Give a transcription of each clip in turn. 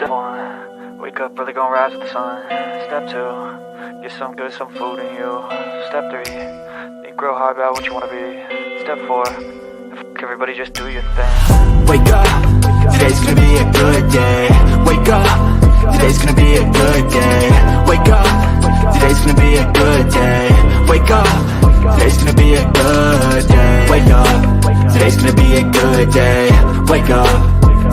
Step one, wake up early, gonna rise with the sun. Step two, get some good, some food in you. Step three, think real hard about what you wanna be. Step four, everybody just do your thing. Wake up, today's gonna be a good day. Wake up, today's gonna be a good day. Wake up, today's gonna be a good day. Wake up, today's gonna be a good day. Wake up, today's gonna be a good day. Wake up,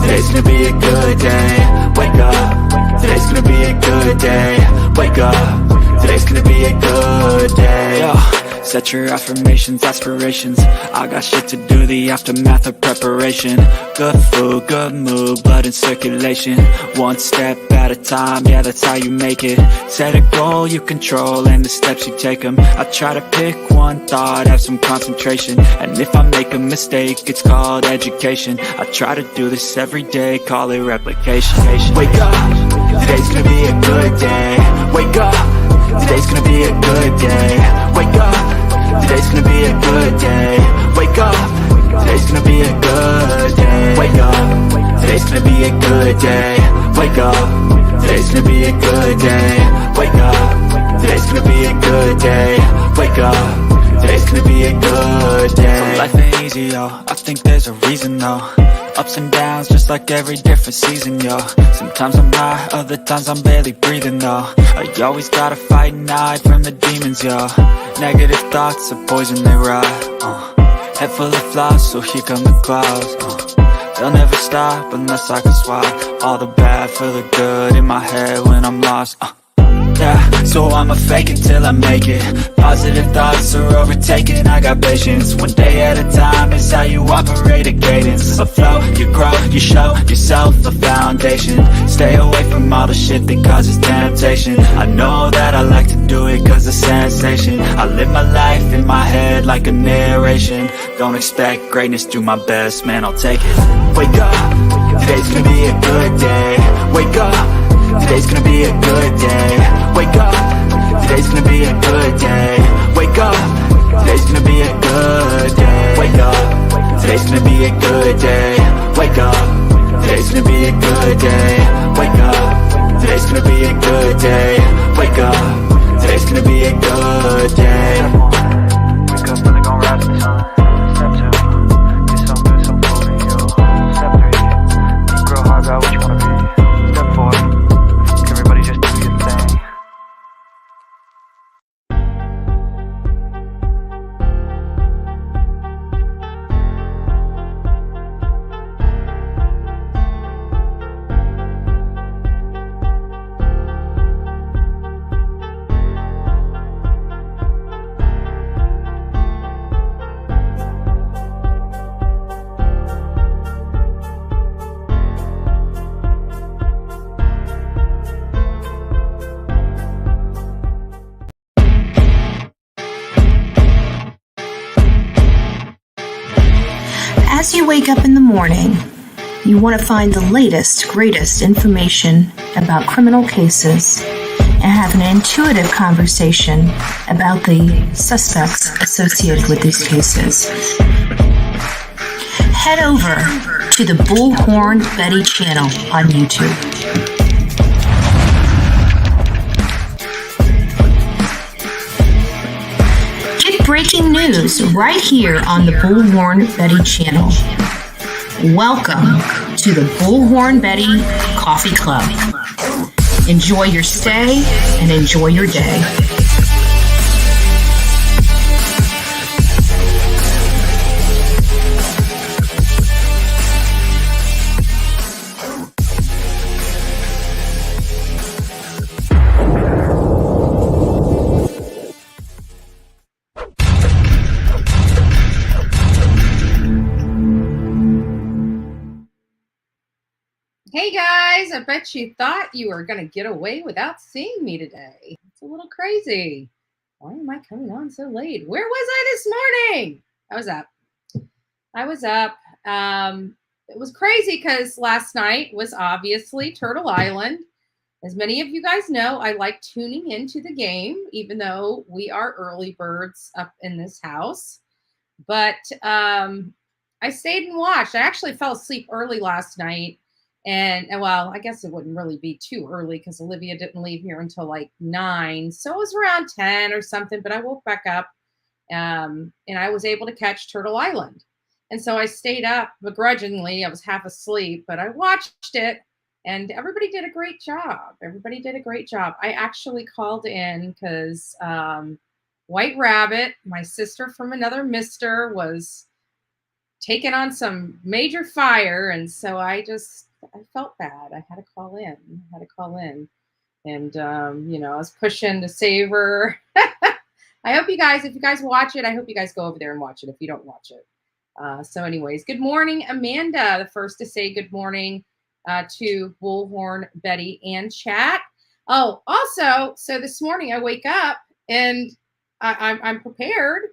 today's gonna be a good day. Wake up, today's gonna be a good day. Wake up, today's gonna be a good day. Yo, set your affirmations, aspirations. I got shit to do, the aftermath of preparation. Good food, good mood, blood in circulation. One step at a time, yeah, that's how you make it. Set a goal you control and the steps you take them. I try to pick one thought, have some concentration. And if I make a mistake, it's called education. I try to do this every day, call it replication. Wake up, today's gonna be a good day. Wake up, today's gonna be a good day. Wake up, today's gonna be a good day. Wake up, today's gonna be a good day. Wake up, today's gonna be a good day. Wake up, today's gonna be a good day. Wake up, today's gonna be a good day. Wake up, today's gonna be a good day. Life ain't easy, yo, I think there's a reason though. Ups and downs, just like every different season, yo. Sometimes I'm high, other times I'm barely breathing, though. I always gotta fight and hide from the demons, yo. Negative thoughts are poison, they rot. Head full of flaws, so here come the clouds. They'll never stop unless I can swap all the bad for the good in my head when I'm lost. Yeah, so I'ma fake it till I make it. Positive thoughts are overtaken, I got patience. One day at a time is how you operate a cadence. A flow, you grow, you show yourself a foundation. Stay away from all the shit that causes temptation. I know that I like to do it cause it's sensation. I live my life in my head like a narration. Don't expect greatness, do my best, man, I'll take it. Wake up, today's gonna be a good day. Wake up, today's gonna be a good day. Wake up, today's gonna be a good day. Wake up, today's gonna be a good day. Wake up, today's gonna be a good day. Wake up, today's gonna be a good day. Wake up, today's gonna be a good day. Wake up, today's gonna be a good day. Wake up early, gonna rise with the sun. Step two, get some good, some food in you. Step three, think real hard about what you wanna be. Step four, everybody just do your thing. As you wake up in the morning, you want to find the latest, greatest information about criminal cases and have an intuitive conversation about the suspects associated with these cases. Head over to the Bullhorn Betty channel on YouTube. Breaking news right here on the Bullhorn Betty channel. Welcome to the Bullhorn Betty Coffee Club. Enjoy your stay and enjoy your day. Hey guys, I bet you thought you were going to get away without seeing me today. It's a little crazy. Why am I coming on so late? Where was I this morning? I was up. It was crazy because last night was obviously Turtle Island. As many of you guys know, I like tuning into the game, even though we are early birds up in this house. But I stayed and watched. I actually fell asleep early last night And well, I guess it wouldn't really be too early because Olivia didn't leave here until like 9. So it was around 10 or something, but I woke back up and I was able to catch Turtle Island. And so I stayed up begrudgingly. I was half asleep, but I watched it and everybody did a great job. Everybody did a great job. I actually called in because White Rabbit, my sister from another mister, was taking on some major fire. And so I felt bad. I had to call in. And, I was pushing to save her. I hope you guys, if you guys watch it, I hope you guys go over there and watch it if you don't watch it. So anyways, good morning, Amanda, the first to say good morning to Bullhorn, Betty, and chat. Oh, also, so this morning I wake up and I'm prepared,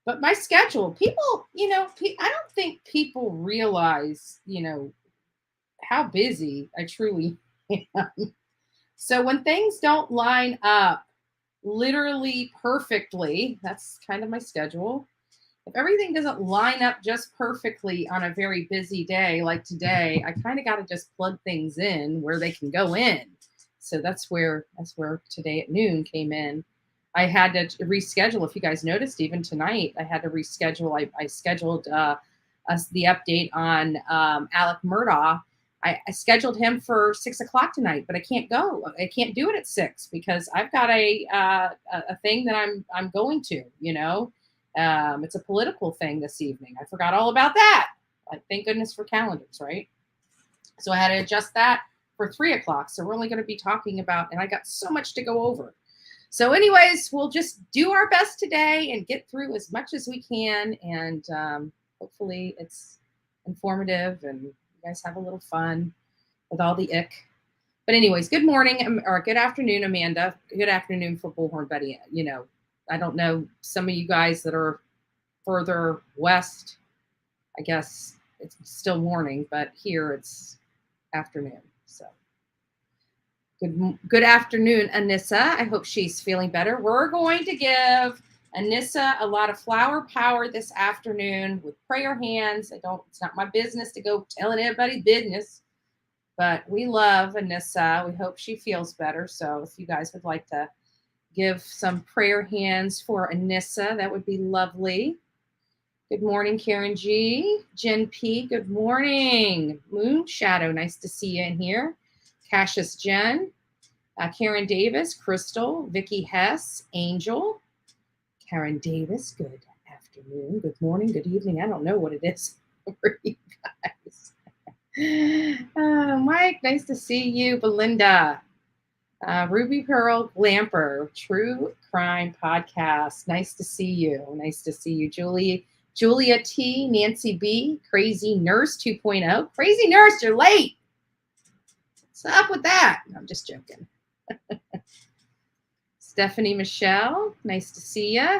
but my schedule, people, I don't think people realize, how busy I truly am. So when things don't line up literally perfectly, that's kind of my schedule. If everything doesn't line up just perfectly on a very busy day like today, I kind of got to just plug things in where they can go in. So that's where today at noon came in. I had to reschedule. If you guys noticed, even tonight, I had to reschedule. I scheduled the update on Alec Murdaugh. I scheduled him for 6 o'clock tonight, but I can't go. I can't do it at 6 because I've got a thing that I'm going to. It's a political thing this evening. I forgot all about that. Thank goodness for calendars, right? So I had to adjust that for 3 o'clock. So we're only going to be talking about, and I got so much to go over. So anyways, we'll just do our best today and get through as much as we can. And hopefully it's informative and you guys have a little fun with all the ick. But anyways, good morning or good afternoon, Amanda. Good afternoon for Bullhorn Betty. I don't know, some of you guys that are further west, I guess it's still morning, but here it's afternoon. So good afternoon, Anissa. I hope she's feeling better. We're going to give Anissa a lot of flower power this afternoon with prayer hands. It's not my business to go telling everybody's business, but we love Anissa. We hope she feels better. So if you guys would like to give some prayer hands for Anissa, that would be lovely. Good morning, Karen G. Jen P. Good morning. Moon Shadow, nice to see you in here. Cassius Jen. Karen Davis, Crystal, Vicky Hess, Angel. Karen Davis, good afternoon, good morning, good evening. I don't know what it is for you guys. Mike, nice to see you. Belinda. Ruby Pearl Glamper, True Crime Podcast. Nice to see you. Nice to see you. Julia T, Nancy B, Crazy Nurse 2.0. Crazy Nurse, you're late. What's up with that? No, I'm just joking. Stephanie Michelle, nice to see you.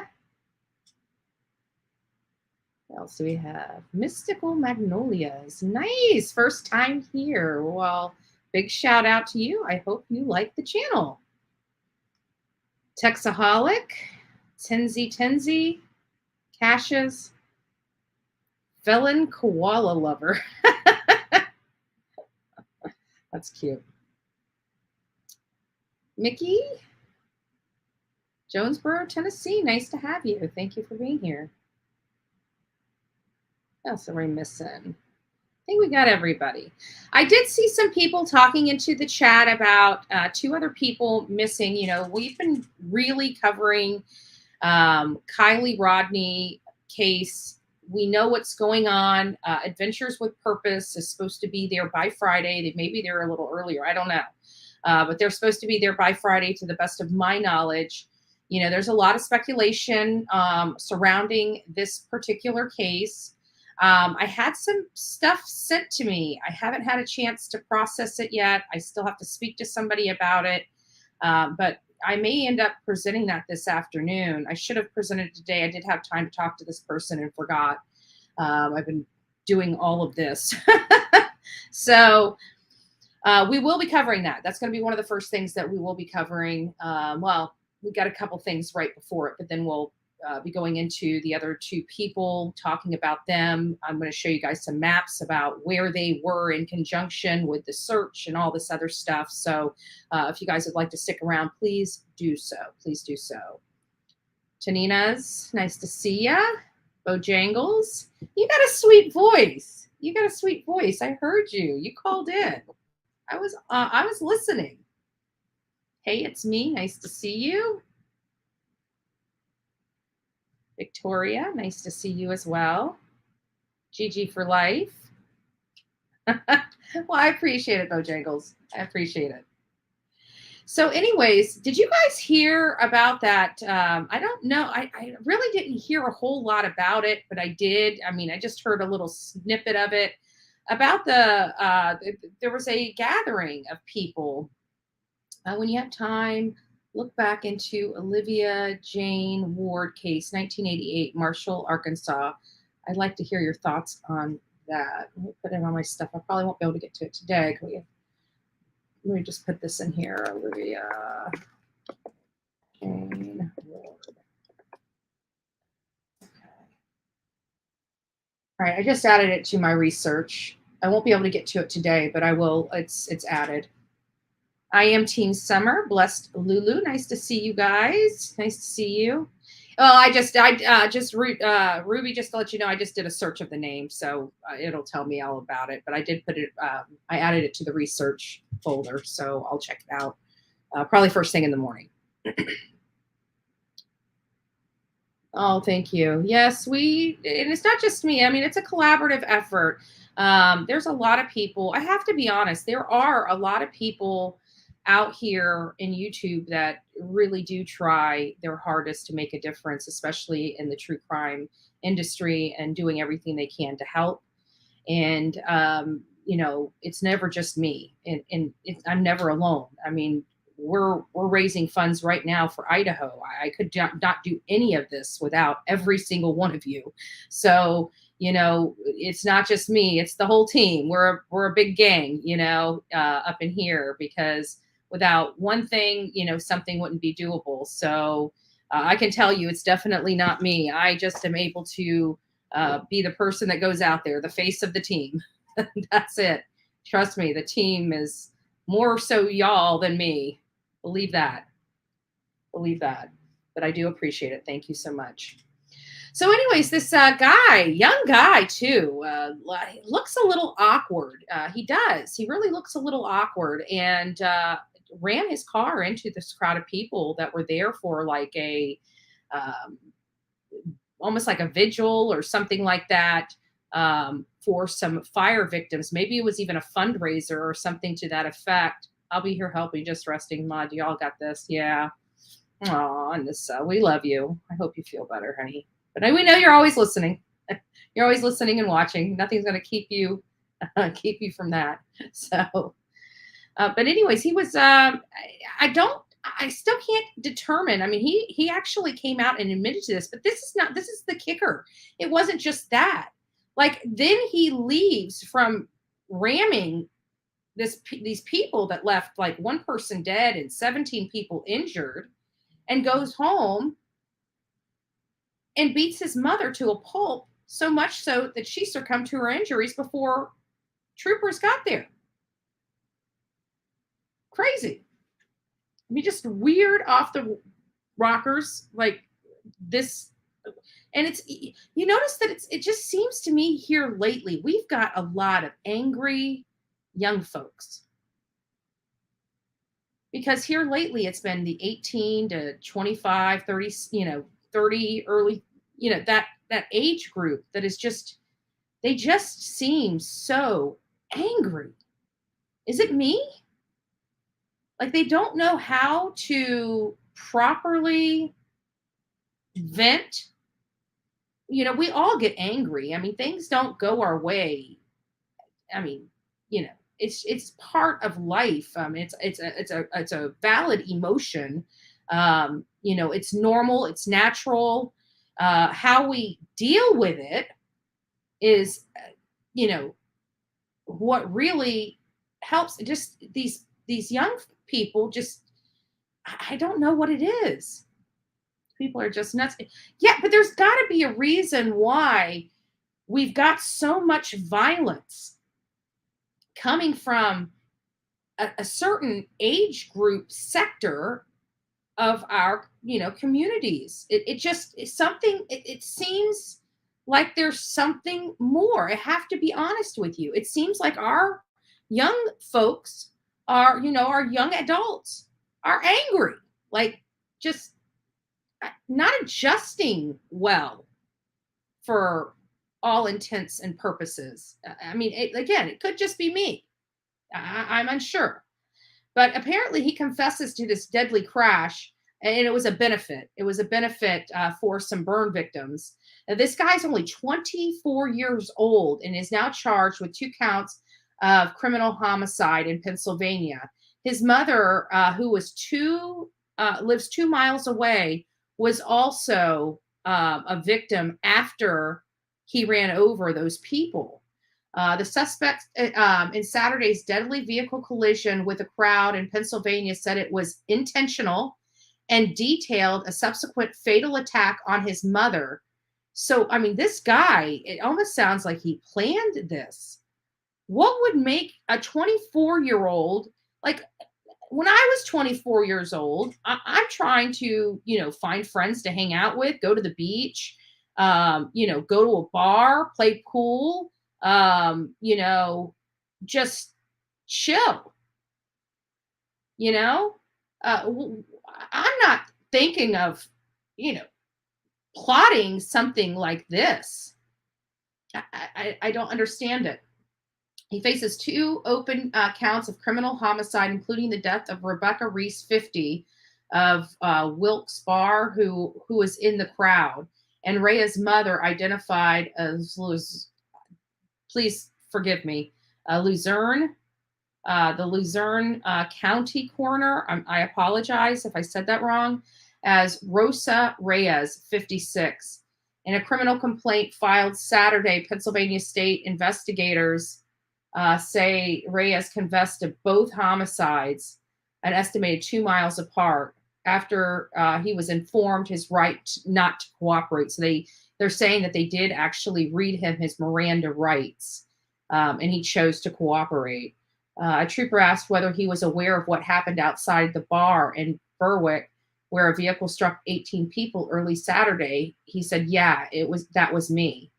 What else do we have? Mystical Magnolias. Nice. First time here. Well, big shout out to you. I hope you like the channel. Texaholic, Tenzi, Cassius, Felon Koala Lover. That's cute. Mickey, Jonesboro, Tennessee. Nice to have you. Thank you for being here. What else are we missing? I think we got everybody. I did see some people talking into the chat about 2 other people missing. We've been really covering Kylie Rodney case. We know what's going on. Adventures with Purpose is supposed to be there by Friday. Maybe they're a little earlier. I don't know. But they're supposed to be there by Friday to the best of my knowledge. There's a lot of speculation surrounding this particular case. I had some stuff sent to me. I haven't had a chance to process it yet. I still have to speak to somebody about it. But I may end up presenting that this afternoon. I should have presented it today. I did have time to talk to this person and forgot. I've been doing all of this. So we will be covering that. That's going to be one of the first things that we will be covering. Well, we got a couple things right before it, but then we'll be going into the other two people, talking about them. I'm going to show you guys some maps about where they were in conjunction with the search and all this other stuff. So if you guys would like to stick around, please do so. Please do so. Tanina's, nice to see ya. Bojangles, you got a sweet voice. You got a sweet voice. I heard you. You called in. I was listening. Hey, it's me. Nice to see you. Victoria, nice to see you as well. Gigi for life. Well, I appreciate it, Bojangles. I appreciate it. So anyways, did you guys hear about that? I don't know. I really didn't hear a whole lot about it, but I did. I mean, I just heard a little snippet of it about there was a gathering of people. When you have time, look back into Olivia Jane Ward case, 1988, Marshall, Arkansas. I'd like to hear your thoughts on that. Let me put it on my stuff. I probably won't be able to get to it today. Let me just put this in here. Olivia Jane Ward. Okay. All right, I just added it to my research. I won't be able to get to it today, but I will. It's added. I am Team Summer. Blessed Lulu. Nice to see you guys. Nice to see you. Well, Ruby, just to let you know, I just did a search of the name, so it'll tell me all about it. But I did put it, I added it to the research folder, so I'll check it out probably first thing in the morning. Oh, thank you. Yes, and it's not just me. I mean, it's a collaborative effort. There's a lot of people. I have to be honest. There are a lot of people out here in YouTube that really do try their hardest to make a difference, especially in the true crime industry, and doing everything they can to help. And, it's never just me, and I'm never alone. I mean, we're raising funds right now for Idaho. I could not do any of this without every single one of you. So, it's not just me, it's the whole team. We're a big gang, up in here, because without one thing, something wouldn't be doable. So I can tell you, it's definitely not me. I just am able to be the person that goes out there, the face of the team. That's it. Trust me, the team is more so y'all than me. Believe that. But I do appreciate it. Thank you so much. So anyways, this young guy too, looks a little awkward. He does. He really looks a little awkward, and ran his car into this crowd of people that were there for like almost like a vigil or something like that, for some fire victims. Maybe it was even a fundraiser or something to that effect. I'll be here helping, just resting. Mud, y'all got this. Yeah. Aw, and this, we love you. I hope you feel better, honey. But we know you're always listening. You're always listening and watching. Nothing's going to keep you from that. So, but anyways, he was, I still can't determine. I mean, he actually came out and admitted to this, but this is the kicker. It wasn't just that. Like, then he leaves from ramming these people that left like one person dead and 17 people injured, and goes home and beats his mother to a pulp, so much so that she succumbed to her injuries before troopers got there. Crazy. I mean, just weird, off the rockers like this. And you notice that it just seems to me here lately, we've got a lot of angry young folks. Because here lately, it's been the 18 to 25, 30, 30 early, that age group that is they just seem so angry. Is it me? Like, they don't know how to properly vent. We all get angry. I mean, things don't go our way. I mean, it's part of life. It's a valid emotion. It's normal. It's natural. How we deal with it is, what really helps. Just these young people, I don't know what it is. People are just nuts. Yeah, but there's got to be a reason why we've got so much violence coming from a certain age group sector of our, communities. It just is something, it seems like there's something more. I have to be honest with you. It seems like our young folks are, our young adults are angry, like just not adjusting well for all intents and purposes. I mean, it could just be me. I'm unsure. But apparently he confesses to this deadly crash, and it was a benefit. It was a benefit for some burn victims. Now, this guy's only 24 years old and is now charged with 2 counts of criminal homicide in Pennsylvania. His mother, who was lives 2 miles away, was also a victim after he ran over those people. The suspect in Saturday's deadly vehicle collision with a crowd in Pennsylvania said it was intentional and detailed a subsequent fatal attack on his mother. So, I mean, this guy, it almost sounds like he planned this. What would make a 24-year-old, like when I was 24 years old, I'm trying to, find friends to hang out with, go to the beach, go to a bar, play pool, just chill, I'm not thinking of, plotting something like this. I don't understand it. He faces 2 open counts of criminal homicide, including the death of Rebecca Reese, 50, of Wilkes Barre, who was in the crowd, and Rhea's mother, identified as please forgive me, Luzerne, the Luzerne County coroner. I apologize if I said that wrong, as Rosa Reyes, 56. In a criminal complaint filed Saturday, Pennsylvania state investigators say Reyes confessed to both homicides, an estimated 2 miles apart, after he was informed his right not to cooperate. So they're saying that they did actually read him his Miranda rights, and he chose to cooperate. A trooper asked whether he was aware of what happened outside the bar in Berwick, where a vehicle struck 18 people early Saturday. He said, "Yeah, that was me."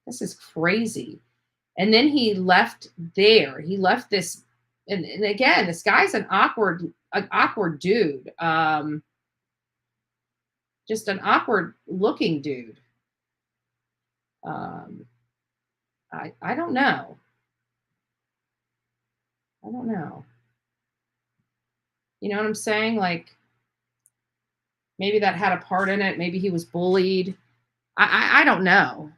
This is crazy. And then he left there. He left this, and again, this guy's an awkward dude. Just an awkward looking dude. I don't know. I don't know. You know what I'm saying? Like, maybe that had a part in it. Maybe he was bullied. I don't know.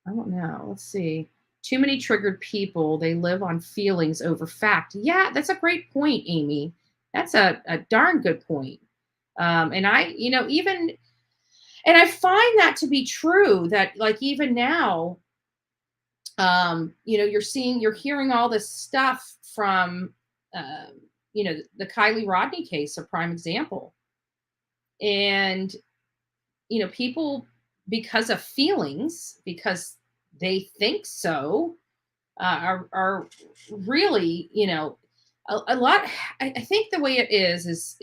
I don't know. Let's see. Too many triggered people. They live on feelings over fact. Yeah, that's a great point, Amy. That's a darn good point. And I find that to be true, that like even now, you're hearing all this stuff from, the Kylie Rodney case, a prime example. And, people, because of feelings, because they think so, are really, a lot. I think the way it is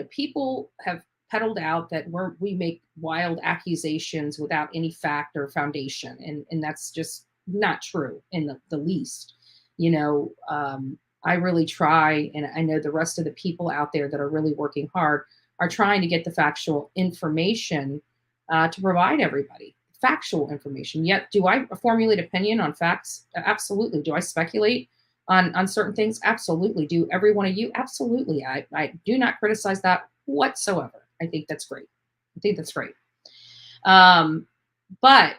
people have peddled out that we make wild accusations without any fact or foundation. And that's just not true in the least. I really try, and I know the rest of the people out there that are really working hard are trying to get the factual information to provide everybody factual information. Yet, do I formulate opinion on facts? Absolutely. Do I speculate on certain things? Absolutely. Do every one of you? Absolutely. I do not criticize that whatsoever. I think that's great. But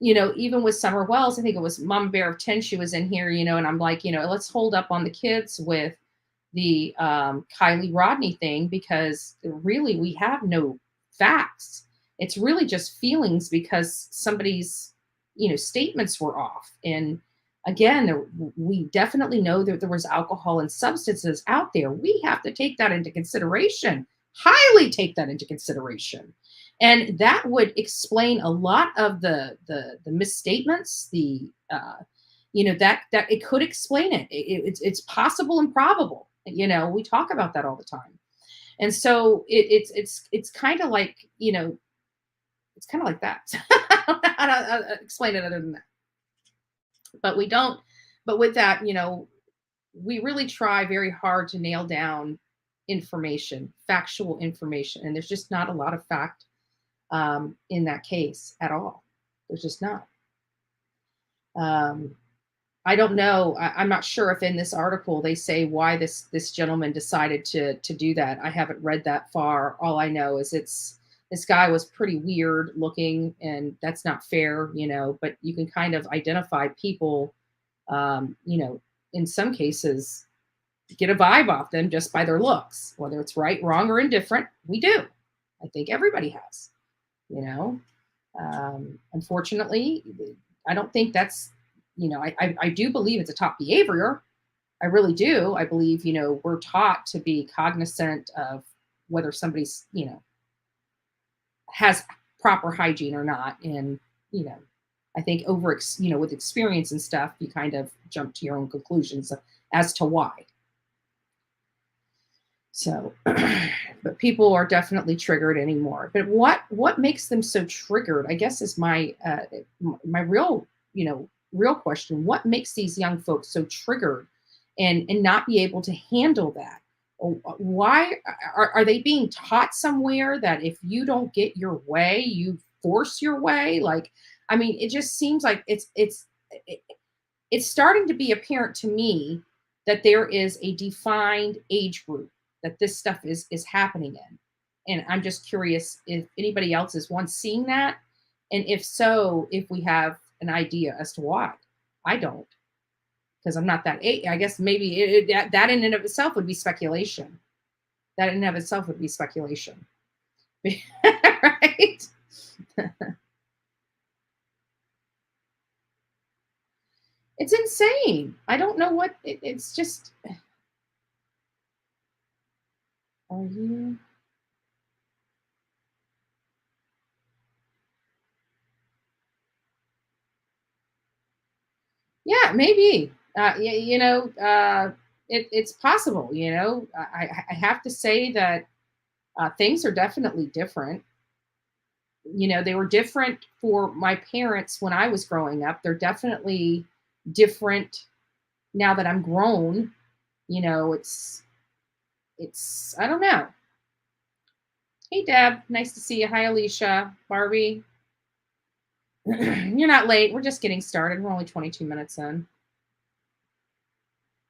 even with Summer Wells, I think it was Mama Bear of 10, she was in here, and I'm like, let's hold up on the kids with the Kylie Rodney thing, because really we have no facts. It's really just feelings because somebody's, statements were off. And Again, we definitely know that there was alcohol and substances out there. We have to take that into consideration, highly take that into consideration. And that would explain a lot of the misstatements, that it could explain it. It's possible and probable. We talk about that all the time. And so it's kind of like, it's kind of like that. I don't know how to explain it other than that. But we don't, but with that, we really try very hard to nail down information, factual information. And there's just not a lot of fact in that case at all. There's just not. I don't know. I'm not sure if in this article they say why this gentleman decided to do that. I haven't read that far. All I know is this guy was pretty weird looking, and that's not fair, but you can kind of identify people, in some cases, get a vibe off them just by their looks, whether it's right, wrong, or indifferent. We do. I think everybody has, unfortunately, I don't think that's, I do believe it's a top behavior. I really do. I believe, we're taught to be cognizant of whether somebody's, has proper hygiene or not. And, I think with experience and stuff, you kind of jump to your own conclusions as to why. So, but people are definitely triggered anymore. But what makes them so triggered, I guess, is my real, real question. What makes these young folks so triggered and not be able to handle that? Why are they being taught somewhere that if you don't get your way, you force your way? It just seems like it's starting to be apparent to me that there is a defined age group that this stuff is happening in. And I'm just curious if anybody else is seeing that. And if so, if we have an idea as to why. I don't. Because I'm not that age. I guess maybe that in and of itself would be speculation. That in and of itself would be speculation. Right? It's insane. I don't know what it's just. Are you? Yeah, maybe. It's possible. I have to say that things are definitely different. They were different for my parents when I was growing up. They're definitely different now that I'm grown. It's I don't know. Hey, Deb, nice to see you. Hi, Alicia, Barbie. You're not late. We're just getting started. We're only 22 minutes in.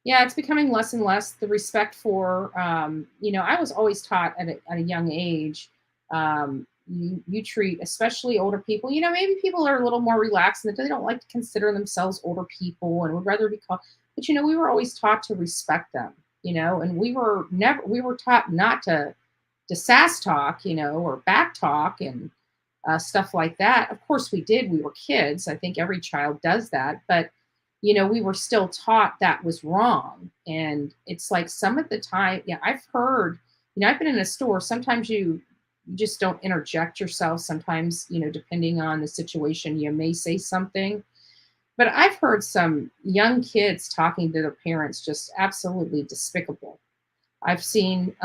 Yeah, it's becoming less and less the respect for, I was always taught at a young age, you treat especially older people, maybe people are a little more relaxed and they don't like to consider themselves older people and would rather be called, but, we were always taught to respect them, and we were taught not to sass talk, or back talk and stuff like that. Of course we did. We were kids. I think every child does that, but we were still taught that was wrong. And it's like some of the time, I've heard, I've been in a store. Sometimes you just don't interject yourself. Sometimes, depending on the situation, you may say something. But I've heard some young kids talking to their parents just absolutely despicable. I've seen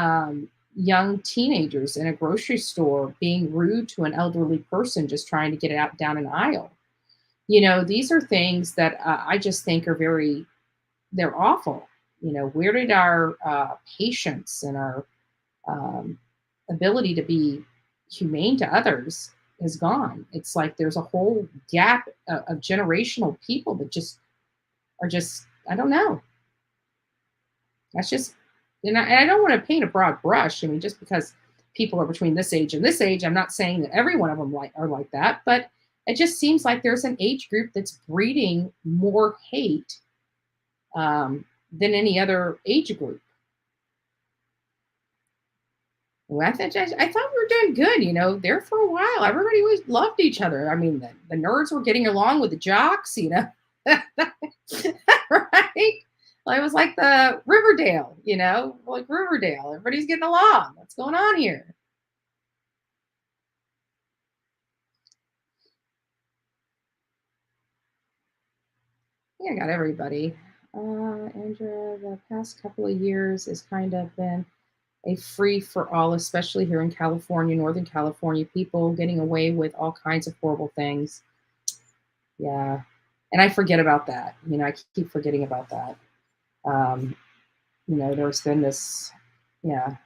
young teenagers in a grocery store being rude to an elderly person just trying to get it out down an aisle. These are things that I just think are they're awful. Where did our patience and our ability to be humane to others has gone? It's like there's a whole gap of generational people that are I don't know. That's just, and I don't want to paint a broad brush. Just because people are between this age and this age, I'm not saying that every one of them are like that, but it just seems like there's an age group that's breeding more hate than any other age group. Well, I thought we were doing good, there for a while. Everybody always loved each other. The nerds were getting along with the jocks, Right? Well, it was like the Riverdale, like Riverdale. Everybody's getting along. What's going on here? Yeah, I got everybody. Andrea, the past couple of years has kind of been a free for all, especially here in California, Northern California, people getting away with all kinds of horrible things. Yeah. And I forget about that. I keep forgetting about that. There's been this, yeah.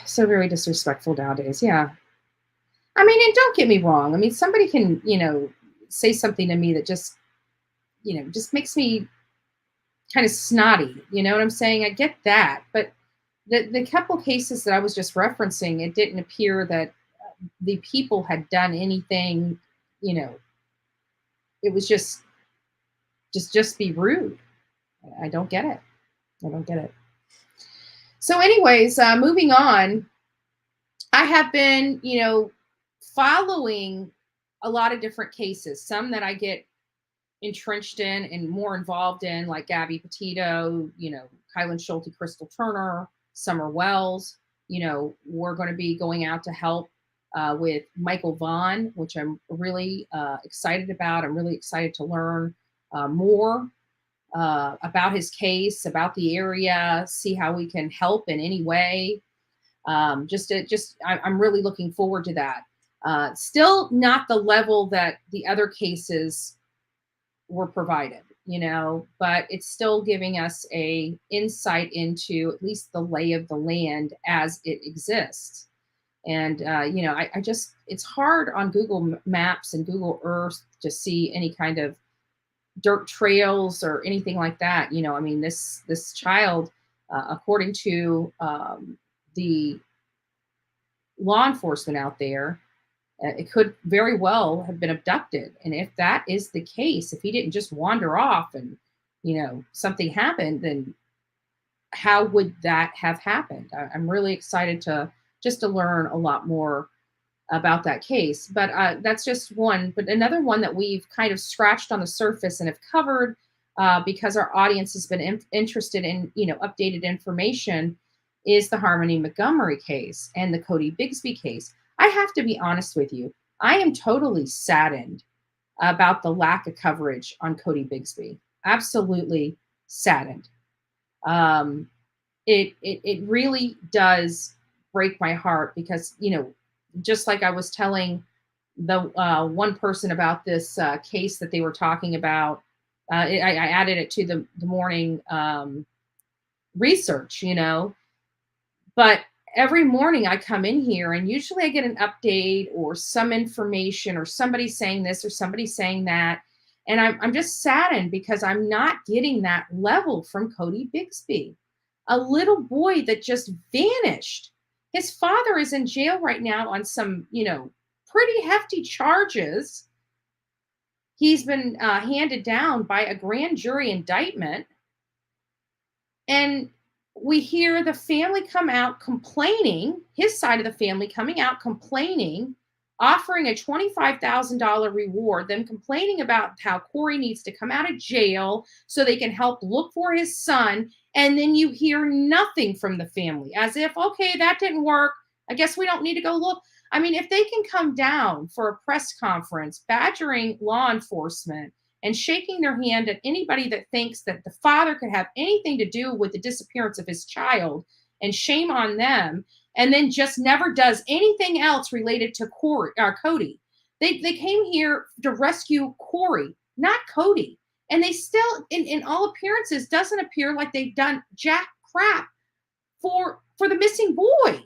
So very disrespectful nowadays. Yeah. I mean, and don't get me wrong. I mean, somebody can, say something to me that just, just makes me kind of snotty. You know what I'm saying? I get that. But the couple cases that I was just referencing, it didn't appear that the people had done anything, it was just be rude. I don't get it. I don't get it. So anyways, moving on, I have been, following a lot of different cases, some that I get entrenched in and more involved in, like Gabby Petito, Kylen Schulte, Crystal Turner, Summer Wells. We're going to be going out to help with Michael Vaughn, which I'm really excited about. I'm really excited to learn more about his case, about the area, see how we can help in any way. I'm really looking forward to that. Still not the level that the other cases were provided, but it's still giving us a insight into at least the lay of the land as it exists. And, it's hard on Google Maps and Google Earth to see any kind of dirt trails or anything like that. I mean, this child, according to the law enforcement out there, it could very well have been abducted. And if that is the case, if he didn't just wander off and, something happened, then how would that have happened? I'm really excited to learn a lot more about that case. But that's just one. But another one that we've kind of scratched on the surface and have covered because our audience has been interested in, updated information is the Harmony Montgomery case and the Cody Bigsby case. I have to be honest with you. I am totally saddened about the lack of coverage on Cody Bigsby. Absolutely saddened. It really does break my heart because, just like I was telling the one person about this case that they were talking about, I added it to the morning research, but every morning I come in here and usually I get an update or some information or somebody saying this or somebody saying that. And I'm just saddened because I'm not getting that level from Cody Bigsby, a little boy that just vanished. His father is in jail right now on some, pretty hefty charges. He's been handed down by a grand jury indictment. And we hear the family come out complaining, his side of the family coming out complaining, offering a $25,000 reward, them complaining about how Corey needs to come out of jail so they can help look for his son. And then you hear nothing from the family, as if, okay, that didn't work. I guess we don't need to go look. I mean, if they can come down for a press conference, badgering law enforcement and shaking their hand at anybody that thinks that the father could have anything to do with the disappearance of his child, and shame on them, and then just never does anything else related to Cody. They came here to rescue Corey, not Cody. And they still, in all appearances, doesn't appear like they've done jack crap for the missing boy.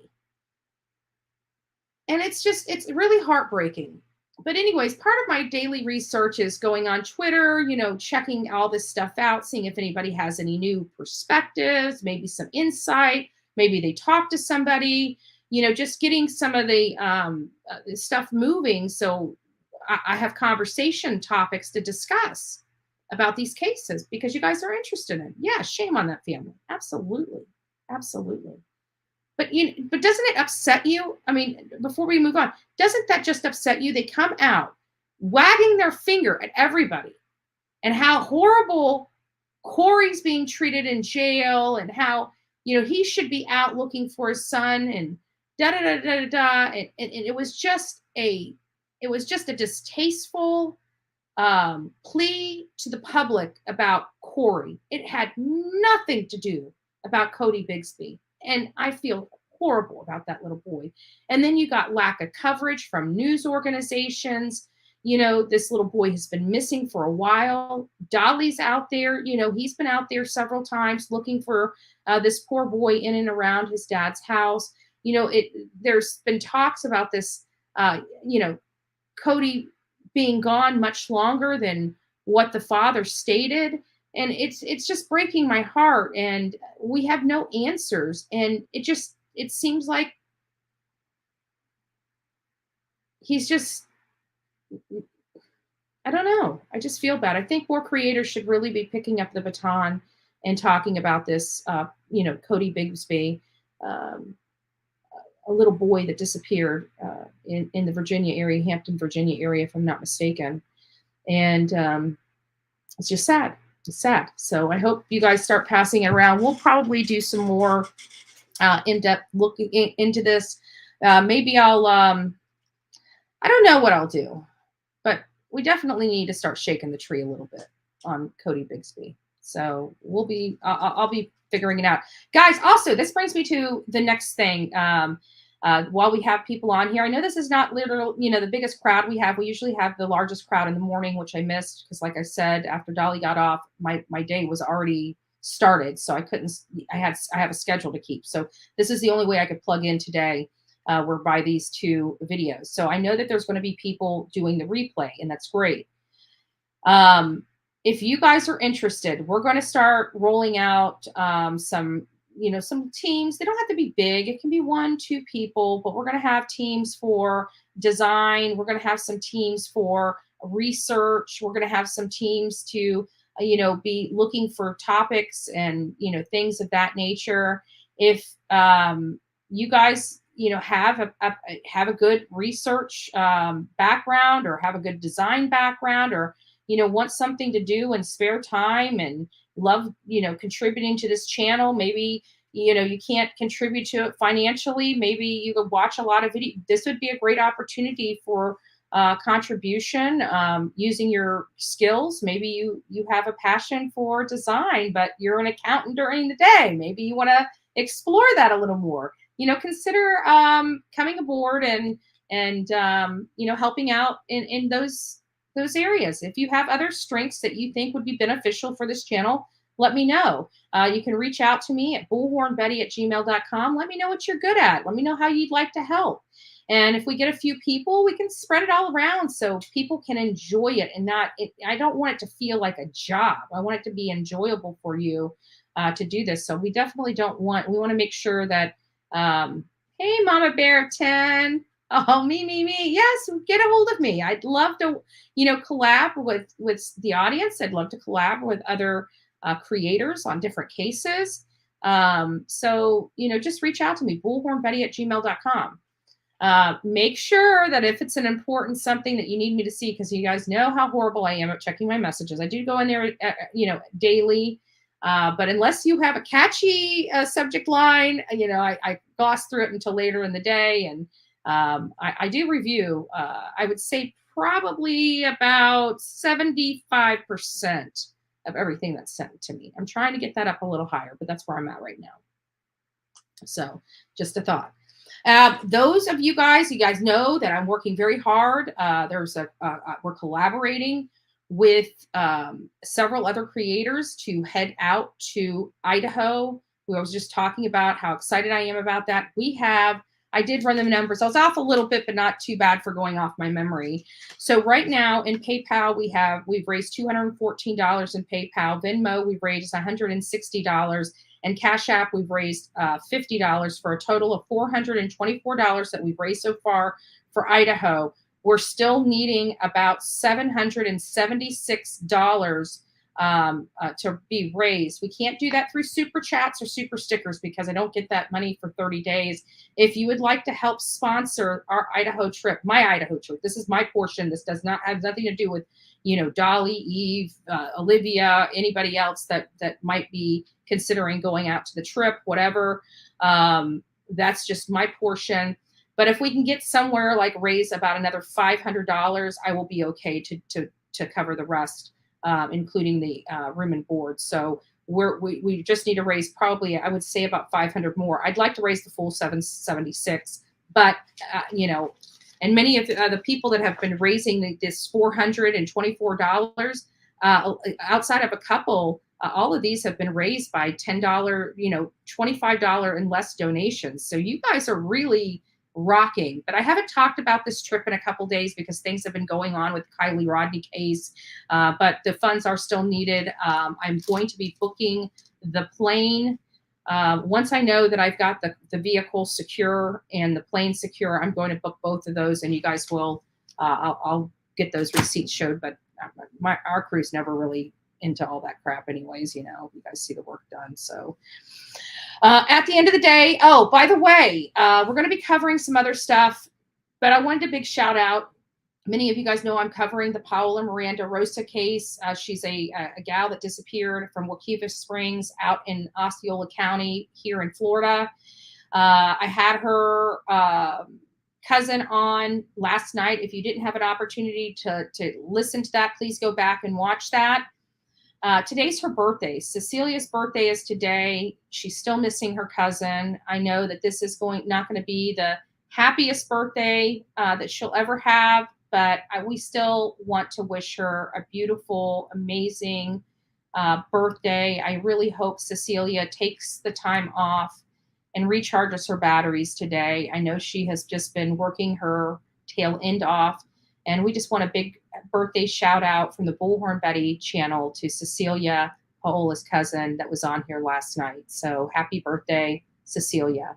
And it's really heartbreaking. But anyways, part of my daily research is going on Twitter, checking all this stuff out, seeing if anybody has any new perspectives, maybe some insight, maybe they talk to somebody, just getting some of the stuff moving. So I have conversation topics to discuss about these cases because you guys are interested in. Yeah, shame on that family. Absolutely. Absolutely. But doesn't it upset you? I mean, before we move on, doesn't that just upset you? They come out wagging their finger at everybody and how horrible Corey's being treated in jail and how, he should be out looking for his son and da da da da da. And it was just a distasteful plea to the public about Corey. It had nothing to do about Cody Bigsby. And I feel horrible about that little boy. And then you got lack of coverage from news organizations. This little boy has been missing for a while. Dolly's out there. He's been out there several times looking for this poor boy in and around his dad's house. There's been talks about this, Cody being gone much longer than what the father stated. And it's just breaking my heart. And we have no answers. And it seems like he's just, I don't know. I just feel bad. I think more creators should really be picking up the baton and talking about this, Cody Bigsby, a little boy that disappeared in the Virginia area, Hampton, Virginia area, if I'm not mistaken. And it's just sad. It's sad. So I hope you guys start passing it around. We'll probably do some more in-depth looking into this. Maybe I'll, I don't know what I'll do, but we definitely need to start shaking the tree a little bit on Cody Bigsby. So I'll be figuring it out. Guys, also, this brings me to the next thing. While we have people on here, I know this is not literally, the biggest crowd we have. We usually have the largest crowd in the morning, which I missed because, like I said, after Dolly got off, my day was already started. So I have a schedule to keep. So this is the only way I could plug in today. Were by these two videos. So I know that there's going to be people doing the replay, and that's great. If you guys are interested, we're going to start rolling out some teams. They don't have to be big. It can be 1-2 people, but we're going to have teams for design. We're going to have some teams for research. We're going to have some teams to, be looking for topics and, things of that nature. If you guys, have a good research background or have a good design background or, want something to do in spare time and love, contributing to this channel, maybe, you can't contribute to it financially. Maybe you could watch a lot of video. This would be a great opportunity for contribution using your skills. Maybe you have a passion for design, but you're an accountant during the day. Maybe you want to explore that a little more. Consider coming aboard and helping out in those areas. If you have other strengths that you think would be beneficial for this channel, let me know. You can reach out to me at bullhornbetty@gmail.com. Let me know what you're good at. Let me know how you'd like to help. And if we get a few people, we can spread it all around so people can enjoy it and I don't want it to feel like a job. I want it to be enjoyable for you to do this. So we definitely we want to make sure that hey, Mama Bear 10. Oh, me. Yes, get a hold of me. I'd love to, collab with the audience. I'd love to collab with other creators on different cases. So, just reach out to me, bullhornbetty@gmail.com. Make sure that if it's an important something that you need me to see, because you guys know how horrible I am at checking my messages. I do go in there, daily. But unless you have a catchy subject line, I gloss through it until later in the day. And I do review, I would say probably about 75% of everything that's sent to me. I'm trying to get that up a little higher, but that's where I'm at right now. So just a thought. Those of you guys know that I'm working very hard. We're collaborating with several other creators to head out to Idaho. I was just talking about how excited I am about that. I did run the numbers. I was off a little bit, but not too bad for going off my memory. So right now in PayPal, we've raised $214 in PayPal. Venmo, we've raised $160. And Cashapp, we've raised $50 for a total of $424 that we've raised so far for Idaho. We're still needing about $776 to be raised. We can't do that through super chats or super stickers because I don't get that money for 30 days. If you would like to help sponsor our Idaho trip, my Idaho trip, this is my portion. This does not have nothing to do with, Dolly, Eve, Olivia, anybody else that might be considering going out to the trip, whatever. That's just my portion. But if we can get somewhere like raise about another $500, I will be okay to cover the rest, including the room and board. So we just need to raise probably, I would say, about 500 more. I'd like to raise the full 776, but and many of the people that have been raising this $424, outside of a couple, all of these have been raised by $10, $25 and less donations. So you guys are really rocking. But I haven't talked about this trip in a couple days because things have been going on with Kylen Rodney case, but the funds are still needed. I'm going to be booking the plane. Once I know that I've got the vehicle secure and the plane secure, I'm going to book both of those, and you guys will, I'll get those receipts showed, but our crew's never really into all that crap anyways, you guys see the work done. So at the end of the day, oh, by the way, we're going to be covering some other stuff, but I wanted a big shout out. Many of you guys know I'm covering the Paola Miranda Rosa case. She's a gal that disappeared from Waukegan Springs out in Osceola County here in Florida. I had her cousin on last night. If you didn't have an opportunity to listen to that, please go back and watch that. Today's her birthday. Cecilia's birthday is today. She's still missing her cousin. I know that this is not going to be the happiest birthday that she'll ever have, but we still want to wish her a beautiful, amazing birthday. I really hope Cecilia takes the time off and recharges her batteries today. I know she has just been working her tail end off, and we just want a big birthday shout out from the Bullhorn Betty channel to Cecilia, Paola's cousin that was on here last night. So happy birthday, Cecilia.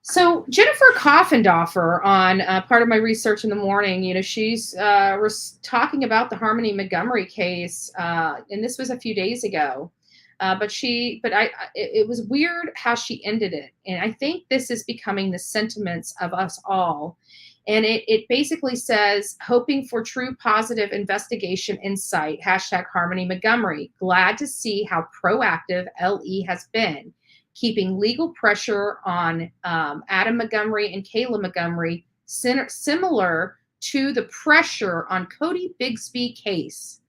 So Jennifer Coffendorfer, on part of my research in the morning, she's talking about the Harmony Montgomery case, and this was a few days ago. It was weird how she ended it, and I think this is becoming the sentiments of us all. And it basically says, hoping for true positive investigation insight, #Harmony Montgomery. Glad to see how proactive LE has been, keeping legal pressure on Adam Montgomery and Kayla Montgomery, similar to the pressure on Cody Bigsby case.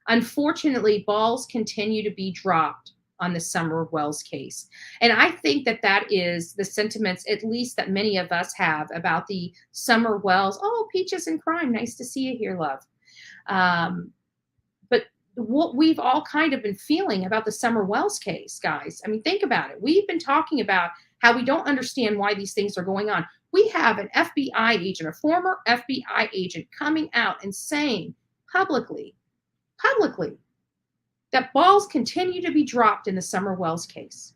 Unfortunately, balls continue to be dropped on the Summer Wells case. And I think that is the sentiments, at least that many of us have about the Summer Wells. Oh, Peaches and Crime. Nice to see you here, love. But what we've all kind of been feeling about the Summer Wells case, guys. I mean, think about it. We've been talking about how we don't understand why these things are going on. We have an FBI agent, a former FBI agent, coming out and saying publicly, that balls continue to be dropped in the Summer Wells case.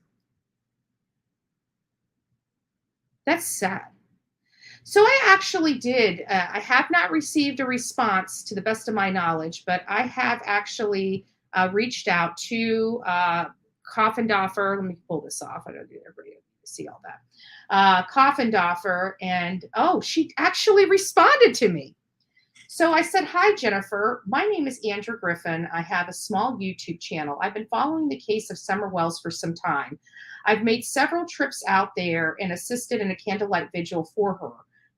That's sad. So I actually did. I have not received a response to the best of my knowledge, but I have actually reached out to Coffendorfer. Let me pull this off. I don't do everybody see all that. Coffendorfer, and she actually responded to me. So I said, hi, Jennifer. My name is Andrew Griffin. I have a small YouTube channel. I've been following the case of Summer Wells for some time. I've made several trips out there and assisted in a candlelight vigil for her.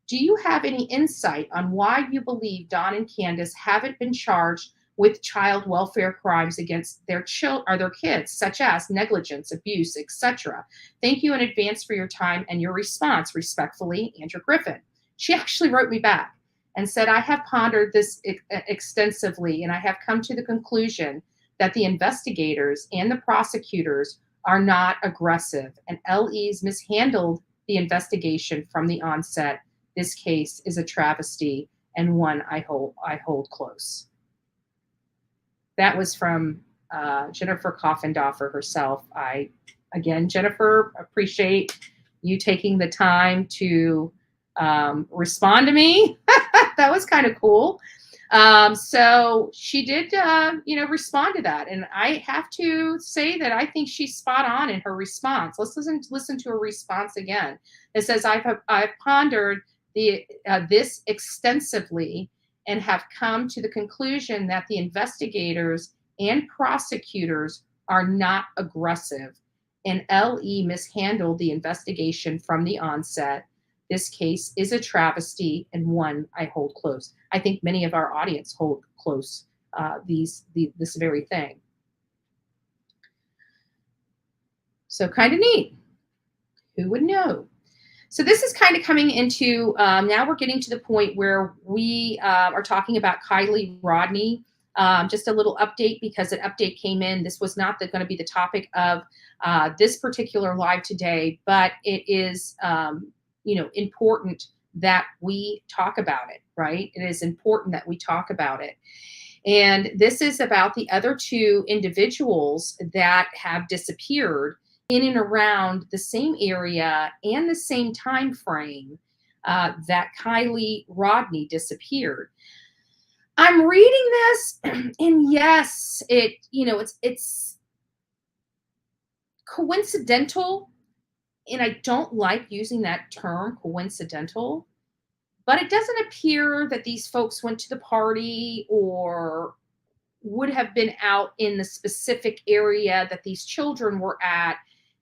Do you have any insight on why you believe Don and Candace haven't been charged with child welfare crimes against their kids, such as negligence, abuse, etc.? Thank you in advance for your time and your response. Respectfully, Andrew Griffin. She actually wrote me back and said, I have pondered this extensively, and I have come to the conclusion that the investigators and the prosecutors are not aggressive, and LE's mishandled the investigation from the onset. This case is a travesty and one I hold close. That was from Jennifer Coffendorfer herself. Again, Jennifer, appreciate you taking the time to respond to me. That was kind of cool. So she did, respond to that. And I have to say that I think she's spot on in her response. Let's listen to her response again. It says, I've pondered this extensively and have come to the conclusion that the investigators and prosecutors are not aggressive, and LE mishandled the investigation from the onset. This case is a travesty and one I hold close. I think many of our audience hold close this very thing. So kind of neat. Who would know? So this is kind of coming into, now we're getting to the point where we are talking about Kylie Rodney. Just a little update, because an update came in. This was not going to be the topic of this particular live today, but it is important that we talk about it, right? It is important that we talk about it. And this is about the other two individuals that have disappeared in and around the same area and the same time frame that Kylie Rodney disappeared. I'm reading this, and yes, it's coincidental. And I don't like using that term, coincidental, but it doesn't appear that these folks went to the party or would have been out in the specific area that these children were at.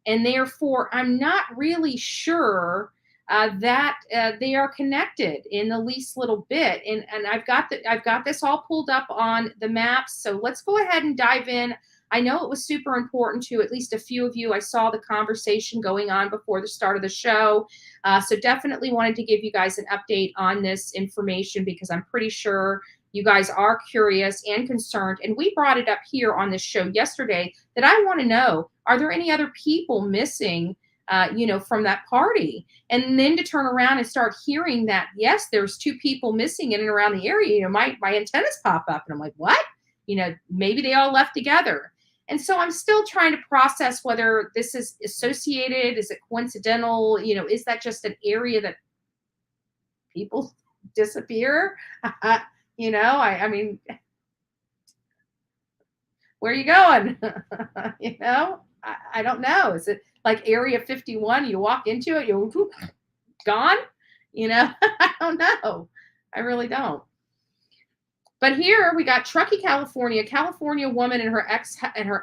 And therefore, I'm not really sure that they are connected in the least little bit. And I've got this all pulled up on the maps. So let's go ahead and dive in. I know it was super important to at least a few of you. I saw the conversation going on before the start of the show. So definitely wanted to give you guys an update on this information, because I'm pretty sure you guys are curious and concerned. And we brought it up here on this show yesterday that I want to know, are there any other people missing, from that party? And then to turn around and start hearing that, yes, there's two people missing in and around the area, my antennas pop up and I'm like, what? Maybe they all left together. And so I'm still trying to process whether this is associated. Is it coincidental? Is that just an area that people disappear? I mean, where are you going? I don't know. Is it like Area 51? You walk into it, you're gone? I don't know. I really don't. But here we got Truckee, California. A California woman and her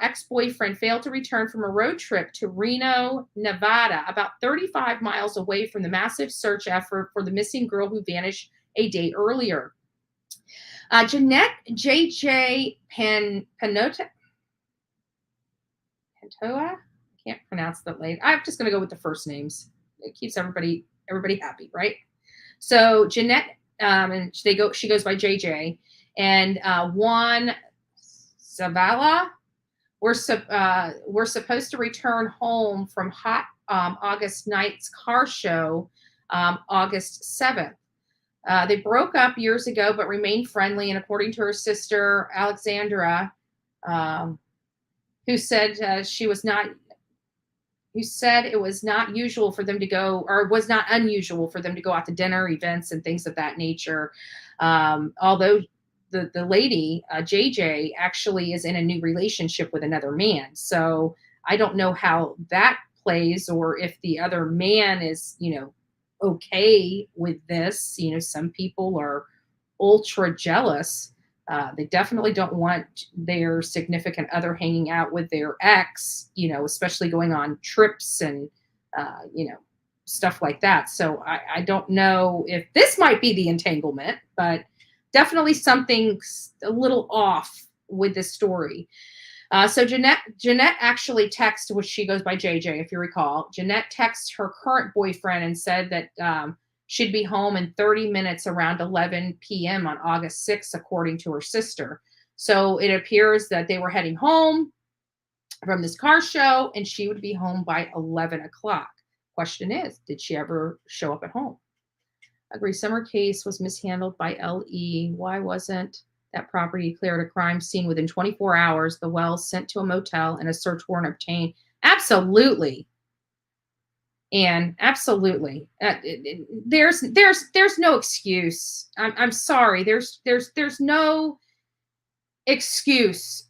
ex-boyfriend failed to return from a road trip to Reno, Nevada, about 35 miles away from the massive search effort for the missing girl who vanished a day earlier. Jeanette J.J. Pantoja? I can't pronounce that late. I'm just going to go with the first names. It keeps everybody happy, right? So Jeanette, and she goes by JJ. And Juan Zavala were supposed to return home from hot August night's car show, August 7th. They broke up years ago, but remained friendly. And according to her sister, Alexandra, who said it was not usual for them to go, or was not unusual for them to go out to dinner, events, and things of that nature. Although the lady, JJ, actually is in a new relationship with another man. So I don't know how that plays, or if the other man is, okay with this. Some people are ultra jealous. They definitely don't want their significant other hanging out with their ex, especially going on trips and, stuff like that. So I don't know if this might be the entanglement, but definitely something a little off with this story. So Jeanette actually texted, which she goes by JJ, if you recall. Jeanette texted her current boyfriend and said that she'd be home in 30 minutes around 11 p.m. on August 6th, according to her sister. So it appears that they were heading home from this car show, and she would be home by 11 o'clock. Question is, did she ever show up at home? Agree summer case was mishandled by LE. Why wasn't that property declared a crime scene within 24 hours? The wells sent to a motel and a search warrant obtained. Absolutely. And absolutely, there's no excuse. I'm sorry. There's no excuse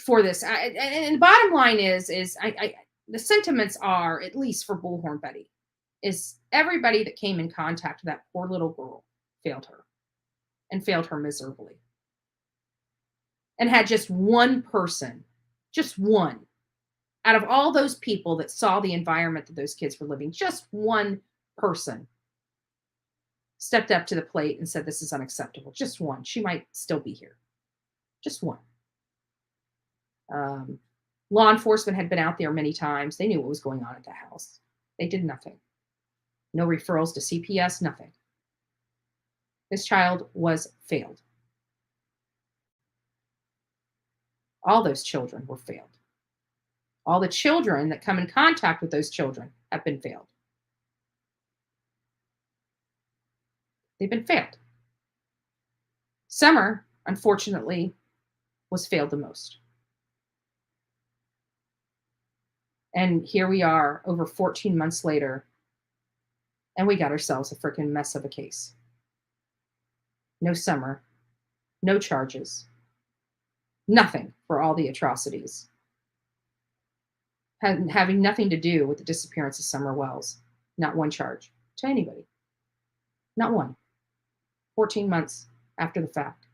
for this. And the bottom line is the sentiments are, at least for Bullhorn Betty, is everybody that came in contact with that poor little girl failed her, and failed her miserably. And had just one person, just one, out of all those people that saw the environment that those kids were living, just one person stepped up to the plate and said, this is unacceptable. Just one. She might still be here. Just one. Law enforcement had been out there many times. They knew what was going on at the house. They did nothing. No referrals to CPS, nothing. This child was failed. All those children were failed. All the children that come in contact with those children have been failed. They've been failed. Summer, unfortunately, was failed the most. And here we are over 14 months later, and we got ourselves a freaking mess of a case. No Summer, no charges, nothing for all the atrocities, having nothing to do with the disappearance of Summer Wells. Not one charge to anybody. Not one. 14 months after the fact.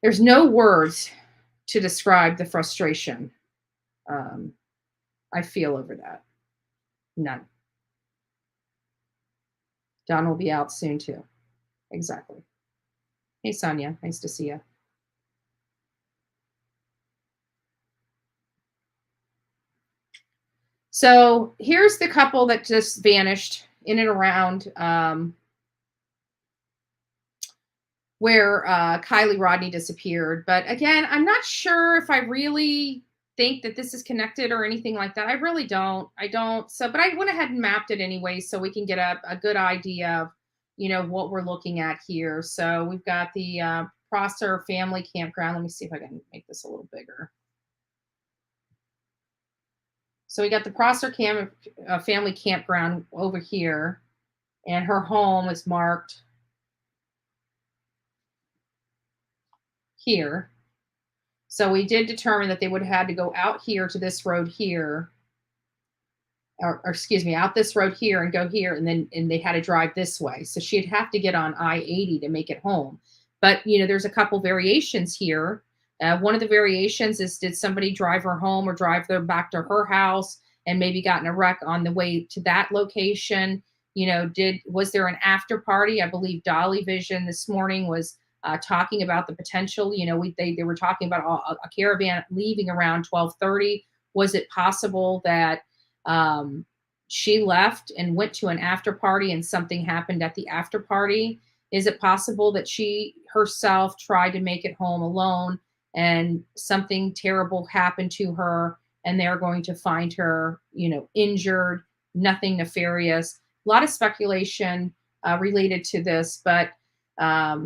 There's no words to describe the frustration I feel over that. None. Don will be out soon too. Exactly. Hey, Sonia. Nice to see you. So here's the couple that just vanished in and around where Kylie Rodney disappeared. But again, I'm not sure if I really think that this is connected or anything like that. I really don't. I don't. So, but I went ahead and mapped it anyway, so we can get a good idea of, you know, what we're looking at here. So we've got the Prosser Family Campground. Let me see if I can make this a little bigger. So we got the Prosser Family Campground over here, and her home is marked here. So we did determine that they would have had to go out here to this road here, or excuse me, out this road here and go here, and they had to drive this way. So she'd have to get on I-80 to make it home. But, you know, there's a couple variations here. One of the variations is, did somebody drive her home or drive them back to her house and maybe got in a wreck on the way to that location? You know, was there an after party? I believe Dolly Vision this morning was talking about the potential. You know, they were talking about a caravan leaving around 12:30. Was it possible that she left and went to an after party and something happened at the after party? Is it possible that she herself tried to make it home alone and something terrible happened to her and they're going to find her, you know, injured, nothing nefarious? A lot of speculation related to this, but I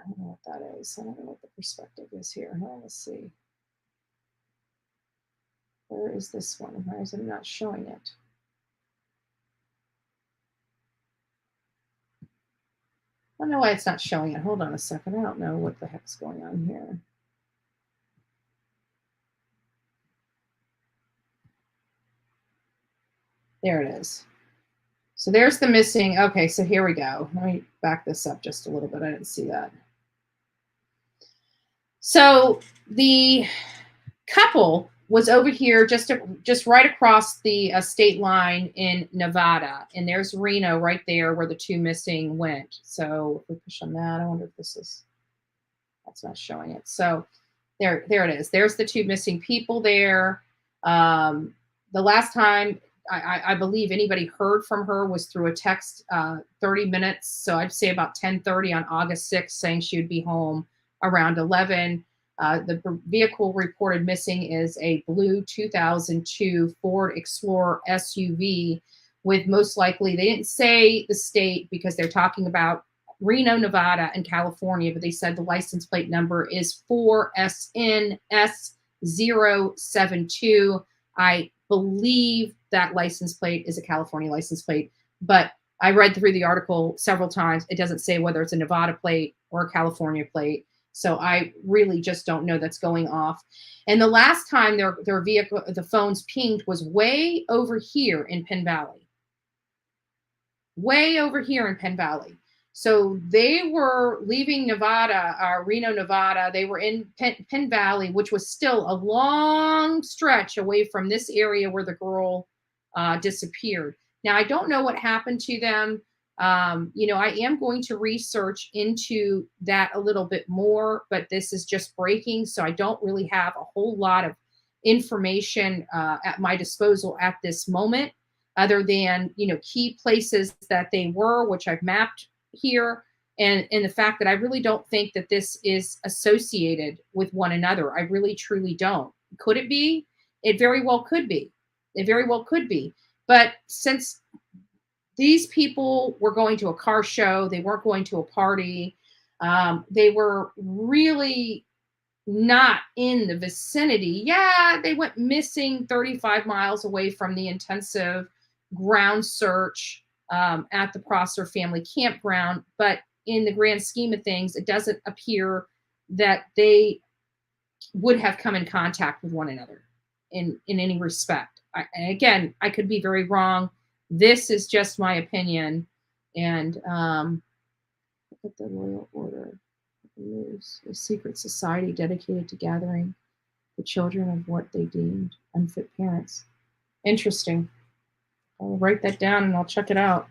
don't know what that is. I don't know what the perspective is here. Let's see. Where is this one? Why is it not showing it? I don't know why it's not showing it. Hold on a second. I don't know what the heck's going on here. There it is. So there's the missing. Okay, so here we go. Let me back this up just a little bit. I didn't see that. So the couple was over here just right across the state line in Nevada. And there's Reno right there where the two missing went. So if we push on that, I wonder if that's not showing it. So there it is. There's the two missing people there. The last time I believe anybody heard from her was through a text 30 minutes. So I'd say about 10:30 on August 6th, saying she would be home around 11. The vehicle reported missing is a blue 2002 Ford Explorer SUV with, most likely, they didn't say the state because they're talking about Reno, Nevada, and California, but they said the license plate number is 4SNS072. I believe that license plate is a California license plate, but I read through the article several times. It doesn't say whether it's a Nevada plate or a California plate. So I really just don't know that's going off. And the last time their vehicle, the phones pinged, was way over here in Penn Valley. Way over here in Penn Valley. So they were leaving Nevada, Reno, Nevada. They were in Penn Valley, which was still a long stretch away from this area where the girl disappeared. Now, I don't know what happened to them. I am going to research into that a little bit more, but this is just breaking. So I don't really have a whole lot of information at my disposal at this moment, other than, key places that they were, which I've mapped here. And the fact that I really don't think that this is associated with one another. I really, truly don't. Could it be? It very well could be. It very well could be. But since these people were going to a car show, they weren't going to a party, they were really not in the vicinity. Yeah, they went missing 35 miles away from the intensive ground search at the Prosser family campground. But in the grand scheme of things, it doesn't appear that they would have come in contact with one another in any respect. Again, I could be very wrong. This is just my opinion. And look at the Loyal Order. There's a secret society dedicated to gathering the children of what they deemed unfit parents. Interesting. I'll write that down and I'll check it out.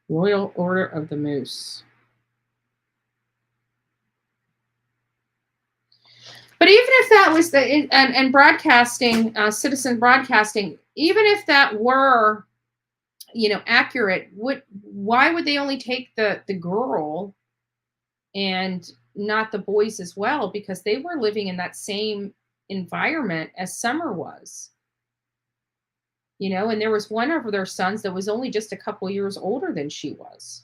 Royal Order of the Moose. But even if that was and broadcasting, citizen broadcasting, even if that were, accurate, why would they only take the girl and not the boys as well? Because they were living in that same environment as Summer was. And there was one of their sons that was only just a couple years older than she was.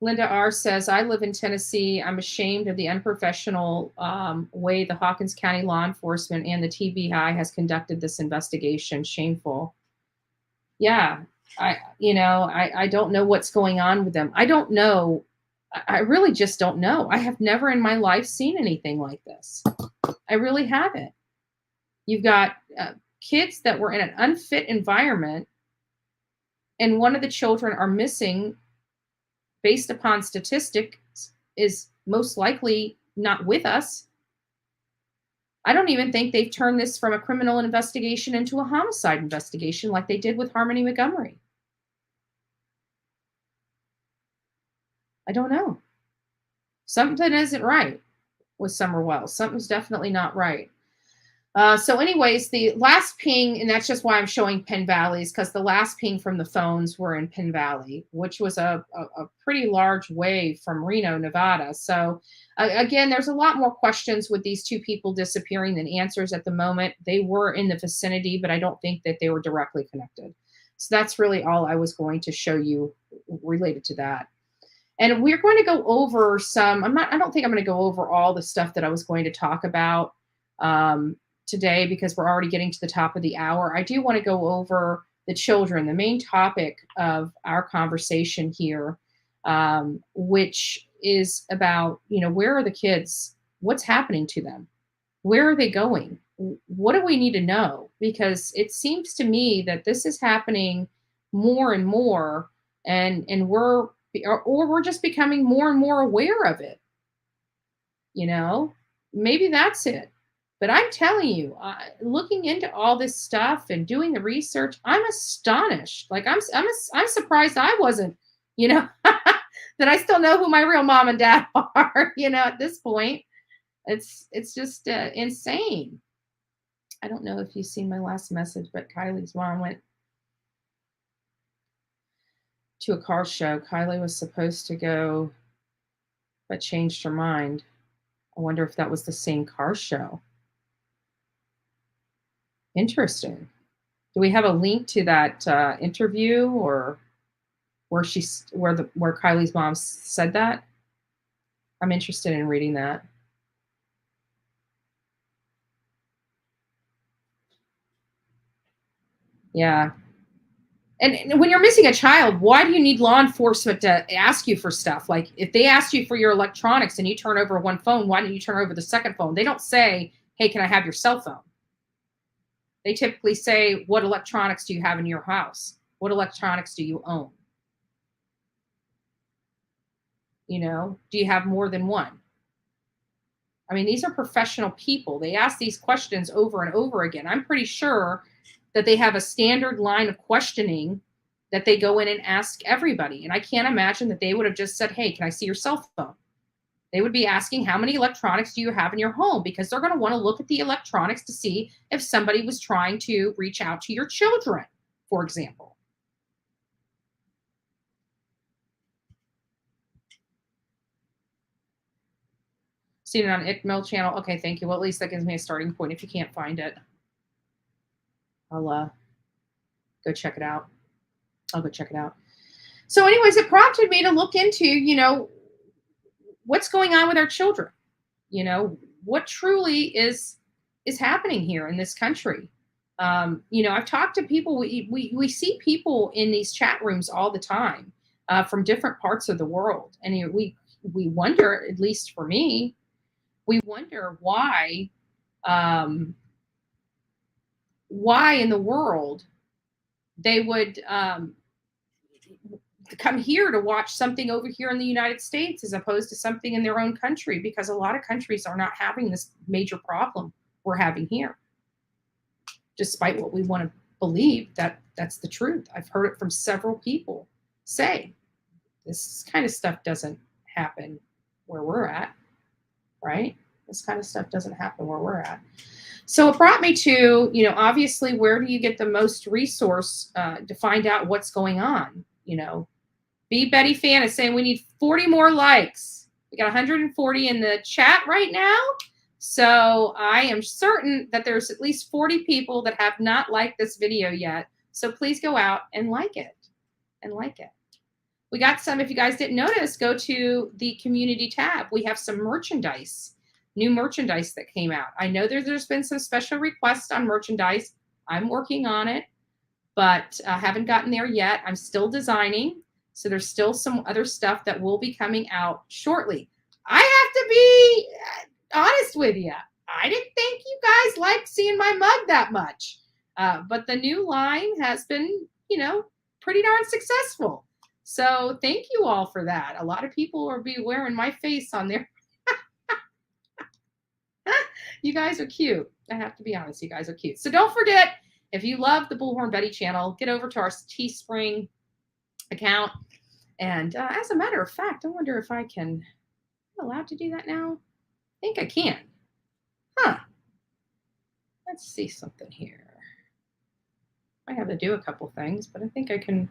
Linda R. says, I live in Tennessee. I'm ashamed of the unprofessional way the Hawkins County law enforcement and the TBI has conducted this investigation. Shameful. Yeah, I don't know what's going on with them. I don't know. I really just don't know. I have never in my life seen anything like this. I really haven't. You've got kids that were in an unfit environment, and one of the children are missing, based upon statistics, is most likely not with us. I don't even think they've turned this from a criminal investigation into a homicide investigation like they did with Harmony Montgomery. I don't know. Something isn't right with Summer Wells. Something's definitely not right. So anyways, the last ping, and that's just why I'm showing Penn Valley, because the last ping from the phones were in Penn Valley, which was a pretty large way from Reno, Nevada. So again, there's a lot more questions with these two people disappearing than answers at the moment. They were in the vicinity, but I don't think that they were directly connected. So that's really all I was going to show you related to that. And we're going to go over some, I don't think I'm going to go over all the stuff that I was going to talk about today, because we're already getting to the top of the hour. I do want to go over the children, the main topic of our conversation here, which is about, where are the kids? What's happening to them? Where are they going? What do we need to know? Because it seems to me that this is happening more and more, and we're just becoming more and more aware of it. Maybe that's it. But I'm telling you, looking into all this stuff and doing the research, I'm astonished. Like I'm surprised I wasn't, that I still know who my real mom and dad are. At this point, it's just insane. I don't know if you've seen my last message, but Kylie's mom went to a car show. Kylie was supposed to go, but changed her mind. I wonder if that was the same car show. Interesting. Do we have a link to that interview or where Kylie's mom said that? I'm interested in reading that. Yeah. And when you're missing a child, why do you need law enforcement to ask you for stuff? Like if they ask you for your electronics and you turn over one phone, why don't you turn over the second phone? They don't say, hey, can I have your cell phone? They typically say, what electronics do you have in your house? What electronics do you own? You know, do you have more than one? I mean, these are professional people. They ask these questions over and over again. I'm pretty sure that they have a standard line of questioning that they go in and ask everybody. And I can't imagine that they would have just said, hey, can I see your cell phone? They would be asking, how many electronics do you have in your home? Because they're going to want to look at the electronics to see if somebody was trying to reach out to your children, for example. Seen it on ICML channel. Okay, thank you. Well, at least that gives me a starting point if you can't find it. I'll go check it out. I'll go check it out. So anyways, it prompted me to look into, you know, what's going on with our children. You know, what truly is happening here in this country. You know, I've talked to people. We see people in these chat rooms all the time from different parts of the world. And we wonder, at least for me, we wonder why in the world they would come here to watch something over here in the United States as opposed to something in their own country, because a lot of countries are not having this major problem we're having here, despite what we want to believe that's the truth. I've heard it from several people say this kind of stuff doesn't happen where we're at, right? This kind of stuff doesn't happen where we're at. So it brought me to, you know, obviously, where do you get the most resource to find out what's going on? You know, B. Betty Fan is saying we need 40 more likes. We got 140 in the chat right now. So I am certain that there's at least 40 people that have not liked this video yet. So please go out and like it. We got some, if you guys didn't notice, go to the community tab. We have some merchandise, new merchandise that came out. I know there's been some special requests on merchandise. I'm working on it, but I haven't gotten there yet. I'm still designing. So there's still some other stuff that will be coming out shortly. I have to be honest with you. I didn't think you guys liked seeing my mug that much. But the new line has been, you know, pretty darn successful. So thank you all for that. A lot of people will be wearing my face on there. You guys are cute. I have to be honest. You guys are cute. So don't forget, if you love the Bullhorn Betty channel, get over to our Teespring account. And as a matter of fact, I wonder if I can, am I allowed to do that now? I think I can. Huh. Let's see something here. I have to do a couple things, but I think I can.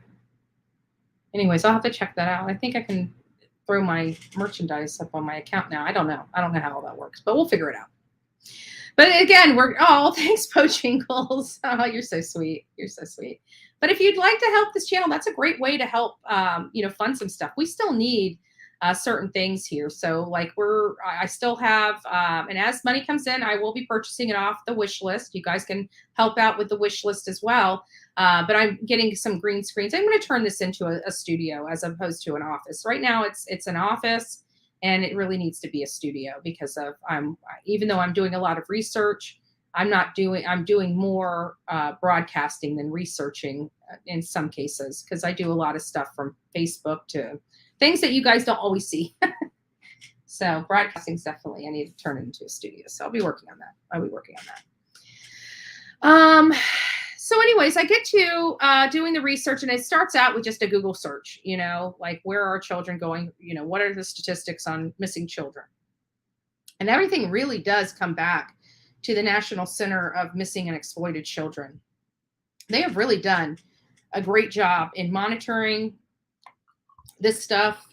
Anyways, I'll have to check that out. I think I can throw my merchandise up on my account now. I don't know. I don't know how all that works, but we'll figure it out. But again, thanks, Pojingles. Oh, you're so sweet. You're so sweet. But if you'd like to help this channel, that's a great way to help, you know, fund some stuff. We still need certain things here. So like I still have, and as money comes in, I will be purchasing it off the wish list. You guys can help out with the wish list as well. But I'm getting some green screens. I'm going to turn this into a studio as opposed to an office. Right now it's an office, and it really needs to be a studio because even though I'm doing a lot of research, I'm doing more broadcasting than researching in some cases, because I do a lot of stuff from Facebook to things that you guys don't always see. So broadcasting's definitely, I need to turn it into a studio. So I'll be working on that. So anyways, I get to doing the research, and it starts out with just a Google search, you know, like where are children going? You know, what are the statistics on missing children? And everything really does come back to the National Center of Missing and Exploited Children. They have really done a great job in monitoring this stuff.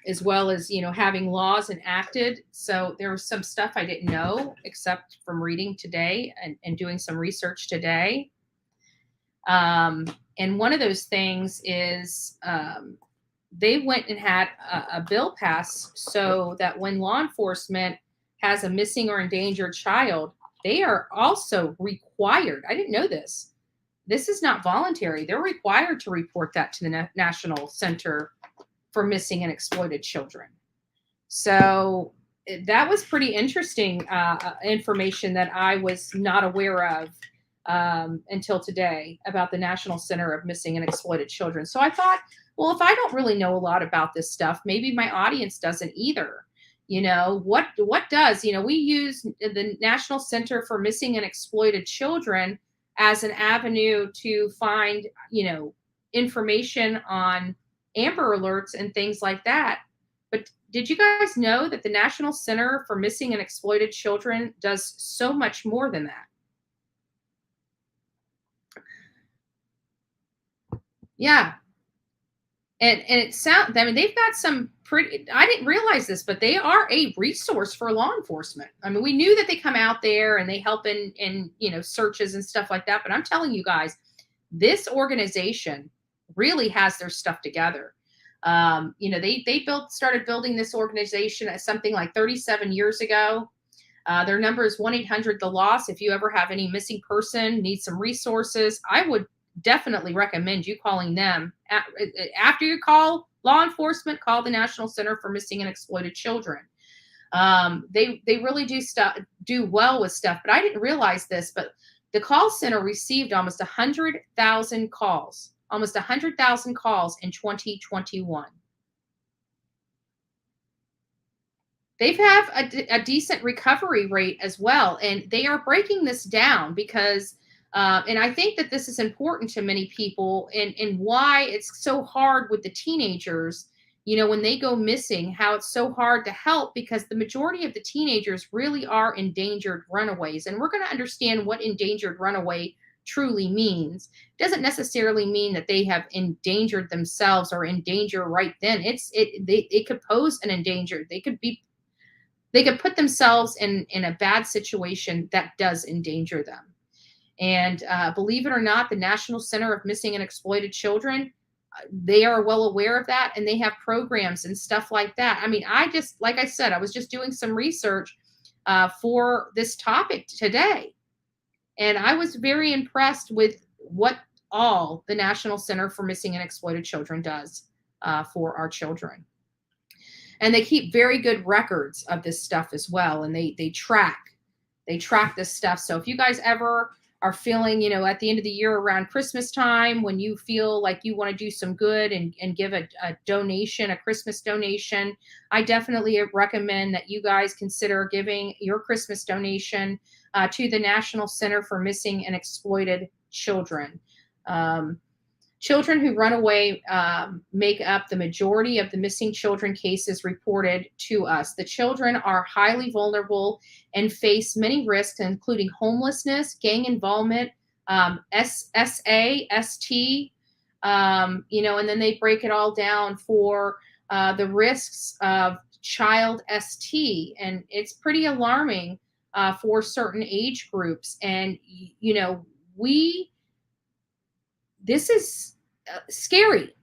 as well as, having laws enacted. So there was some stuff I didn't know except from reading today and doing some research today. And one of those things is they went and had a bill passed so that when law enforcement has a missing or endangered child, they are also required. I didn't know this. This is not voluntary. They're required to report that to the National Center for Missing and Exploited Children. So that was pretty interesting information that I was not aware of until today about the National Center of Missing and Exploited Children. So I thought, well, if I don't really know a lot about this stuff, maybe my audience doesn't either. What does, we use the National Center for Missing and Exploited Children as an avenue to find, information on Amber Alerts and things like that. But did you guys know that the National Center for Missing and Exploited Children does so much more than that? Yeah. And it sounds, they've got some pretty, I didn't realize this, but they are a resource for law enforcement. We knew that they come out there and they help in searches and stuff like that. But I'm telling you guys, this organization really has their stuff together. They started building this organization at something like 37 years ago. Their number is 1-800-THE-LOST. If you ever have any missing person, need some resources, I would definitely recommend you calling them. After you call law enforcement, call the National Center for Missing and Exploited Children. They really do well with stuff, but I didn't realize this, but the call center received almost 100,000 calls. Almost 100,000 calls in 2021. They have a decent recovery rate as well. And they are breaking this down because, and I think that this is important to many people and why it's so hard with the teenagers, when they go missing, how it's so hard to help because the majority of the teenagers really are endangered runaways. And we're going to understand what endangered runaway truly means. It doesn't necessarily mean that they have endangered themselves or in danger right then. It could pose an endangered. They could put themselves in a bad situation that does endanger them. And believe it or not, the National Center of Missing and Exploited Children, they are well aware of that, and they have programs and stuff like that. Like I said, I was just doing some research for this topic today. And I was very impressed with what all the National Center for Missing and Exploited Children does for our children. And they keep very good records of this stuff as well. And they track this stuff. So if you guys ever are feeling, at the end of the year around Christmas time, when you feel like you want to do some good and give a donation, a Christmas donation, I definitely recommend that you guys consider giving your Christmas donation to the National Center for Missing and Exploited Children. Children who run away make up the majority of the missing children cases reported to us. The children are highly vulnerable and face many risks, including homelessness, gang involvement, SSA, ST, and then they break it all down for the risks of child ST. And it's pretty alarming for certain age groups. And, this is scary.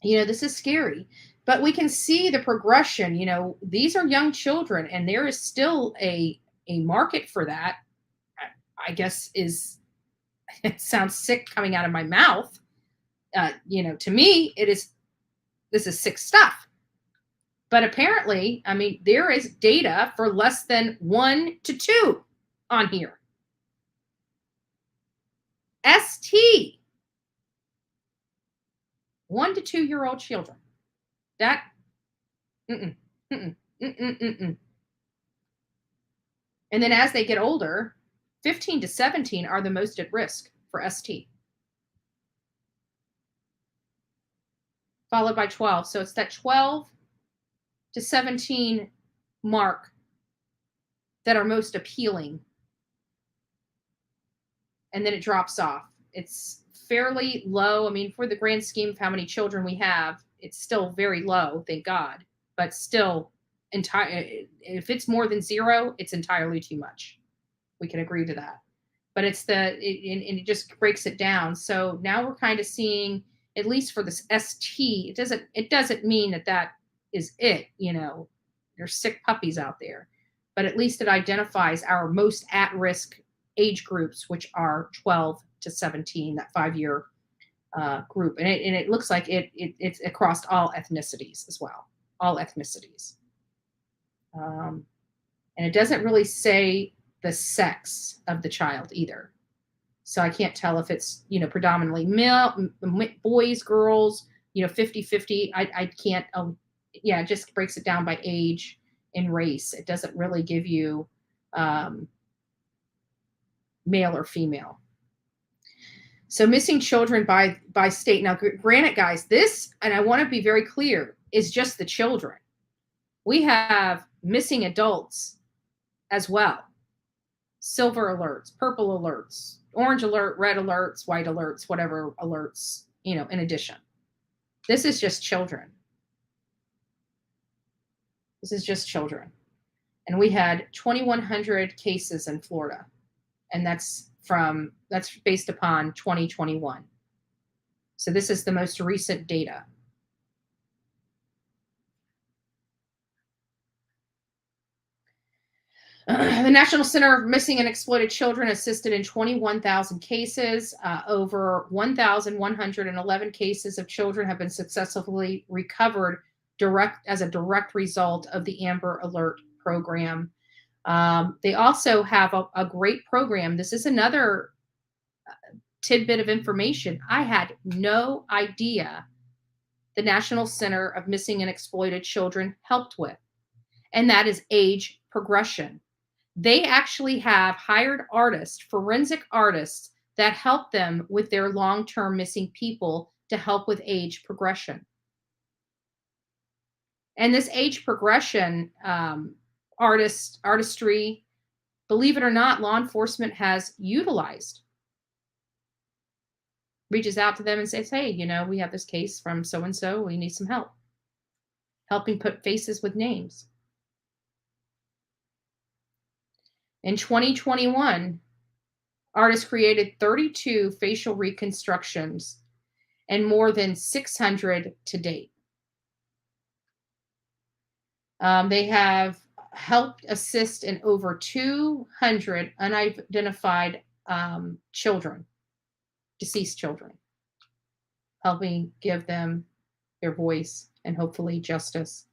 This is scary, but we can see the progression. These are young children, and there is still a market for that. I guess it sounds sick coming out of my mouth. To me, this is sick stuff. But apparently, there is data for less than 1 to 2 on here. ST. 1 to 2 year old children. That. And then as they get older, 15 to 17 are the most at risk for ST. Followed by 12. So it's that 12 to 17 mark that are most appealing. And then it drops off. It's fairly low. I mean, for the grand scheme of how many children we have, it's still very low, thank God. But still, if it's more than 0, it's entirely too much. We can agree to that. But it's and it just breaks it down. So now we're kind of seeing, at least for this ST, it doesn't mean that is it. There's sick puppies out there, but at least it identifies our most at-risk age groups, which are 12 to 17, that 5-year group, and it looks like it's across all ethnicities as well, all ethnicities, and it doesn't really say the sex of the child either, so I can't tell if it's predominantly male, boys, girls, 50-50. I can't. It just breaks it down by age and race. It doesn't really give you male or female. So missing children by state. Now, granted, guys, this, and I want to be very clear, is just the children. We have missing adults as well. Silver alerts, purple alerts, orange alert, red alerts, white alerts, whatever alerts, in addition. This is just children. This is just children. And we had 2,100 cases in Florida. And that's based upon 2021. So this is the most recent data. The National Center of Missing and Exploited Children assisted in 21,000 cases. Over 1,111 cases of children have been successfully recovered as a direct result of the Amber Alert program. They also have a great program. This is another tidbit of information I had no idea the National Center of Missing and Exploited Children helped with, and that is age progression. They actually have hired artists, forensic artists, that help them with their long-term missing people to help with age progression. And this age progression artistry, believe it or not, law enforcement has utilized. Reaches out to them and says, hey, we have this case from so-and-so. We need some help. Helping put faces with names. In 2021, artists created 32 facial reconstructions and more than 600 to date. They have helped assist in over 200 unidentified children, deceased children, helping give them their voice and hopefully justice.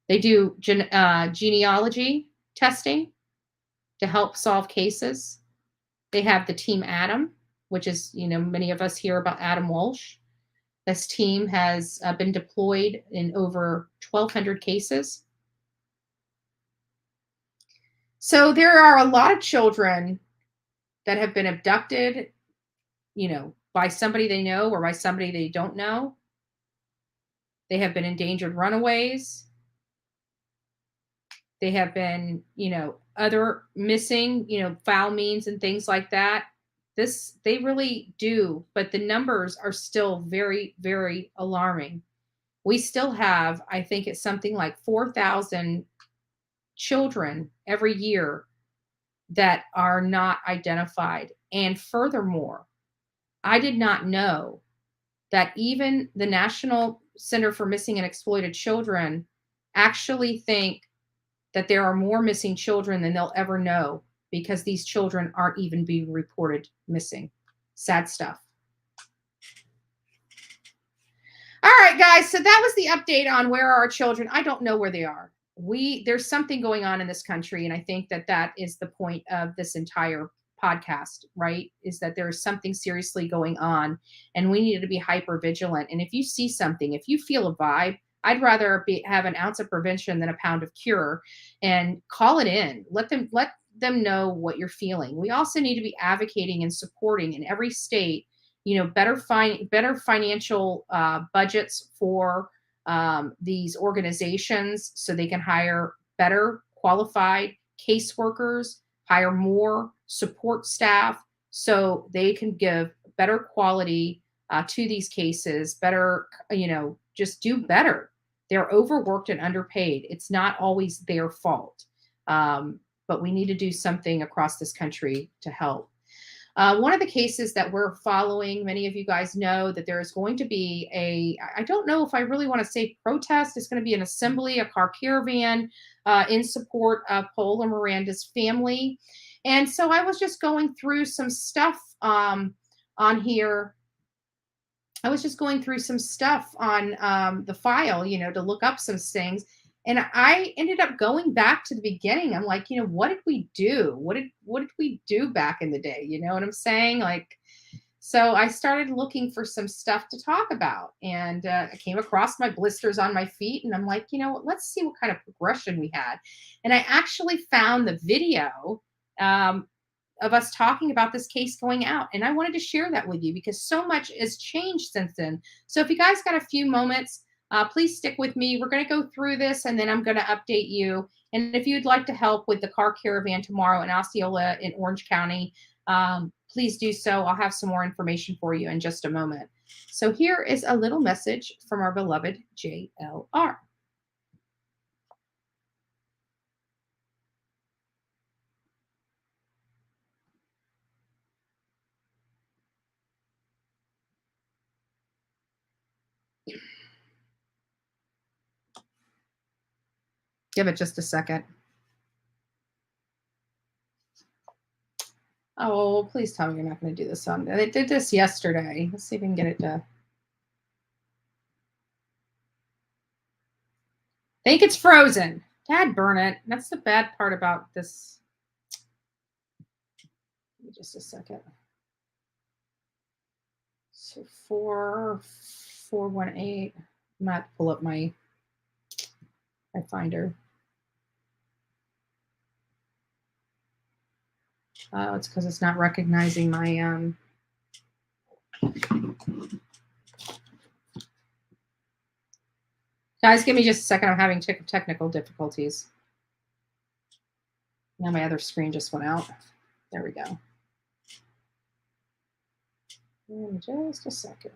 They do genealogy testing to help solve cases. They have the Team Adam, which is, many of us hear about Adam Walsh. This team has been deployed in over 1,200 cases. So there are a lot of children that have been abducted, by somebody they know or by somebody they don't know. They have been endangered runaways. They have been, other missing, foul means and things like that. They really do, but the numbers are still very, very alarming. We still have, I think it's something like 4,000 children every year that are not identified. And furthermore, I did not know that even the National Center for Missing and Exploited Children actually think that there are more missing children than they'll ever know, because these children aren't even being reported missing. Sad stuff. All right, guys. So that was the update on where are our children. I don't know where they are. There's something going on in this country, and I think that is the point of this entire podcast, right? Is that there's something seriously going on, and we need to be hyper vigilant. And if you see something, if you feel a vibe, I'd rather have an ounce of prevention than a pound of cure, and call it in. Let them know what you're feeling. We also need to be advocating and supporting in every state, better financial budgets for these organizations so they can hire better qualified caseworkers, hire more support staff so they can give better quality to these cases, better, just do better. They're overworked and underpaid. It's not always their fault. But we need to do something across this country to help. One of the cases that we're following, many of you guys know that there is going to be I don't know if I really want to say protest. It's going to be an assembly, a car caravan in support of Paul and Miranda's family. And so I was just going through some stuff on here. I was just going through some stuff on the file, to look up some things. And I ended up going back to the beginning. I'm like, what did we do? What did we do back in the day? You know what I'm saying? So I started looking for some stuff to talk about, and I came across my blisters on my feet, and I'm like, let's see what kind of progression we had. And I actually found the video of us talking about this case going out, and I wanted to share that with you because so much has changed since then. So if you guys got a few moments, please stick with me. We're going to go through this, and then I'm going to update you. And if you'd like to help with the car caravan tomorrow in Osceola in Orange County, please do so. I'll have some more information for you in just a moment. So here is a little message from our beloved JLR. Give it just a second. Oh, please tell me you're not going to do this on. They did this yesterday. Let's see if we can get it to. I think it's frozen. Dad, burn it. That's the bad part about this. Give me just a second. So 4418. I'm going to have to pull up my Finder. Oh, it's because it's not recognizing my Guys, give me just a second. I'm having technical difficulties. Now my other screen just went out. There we go. In just a second.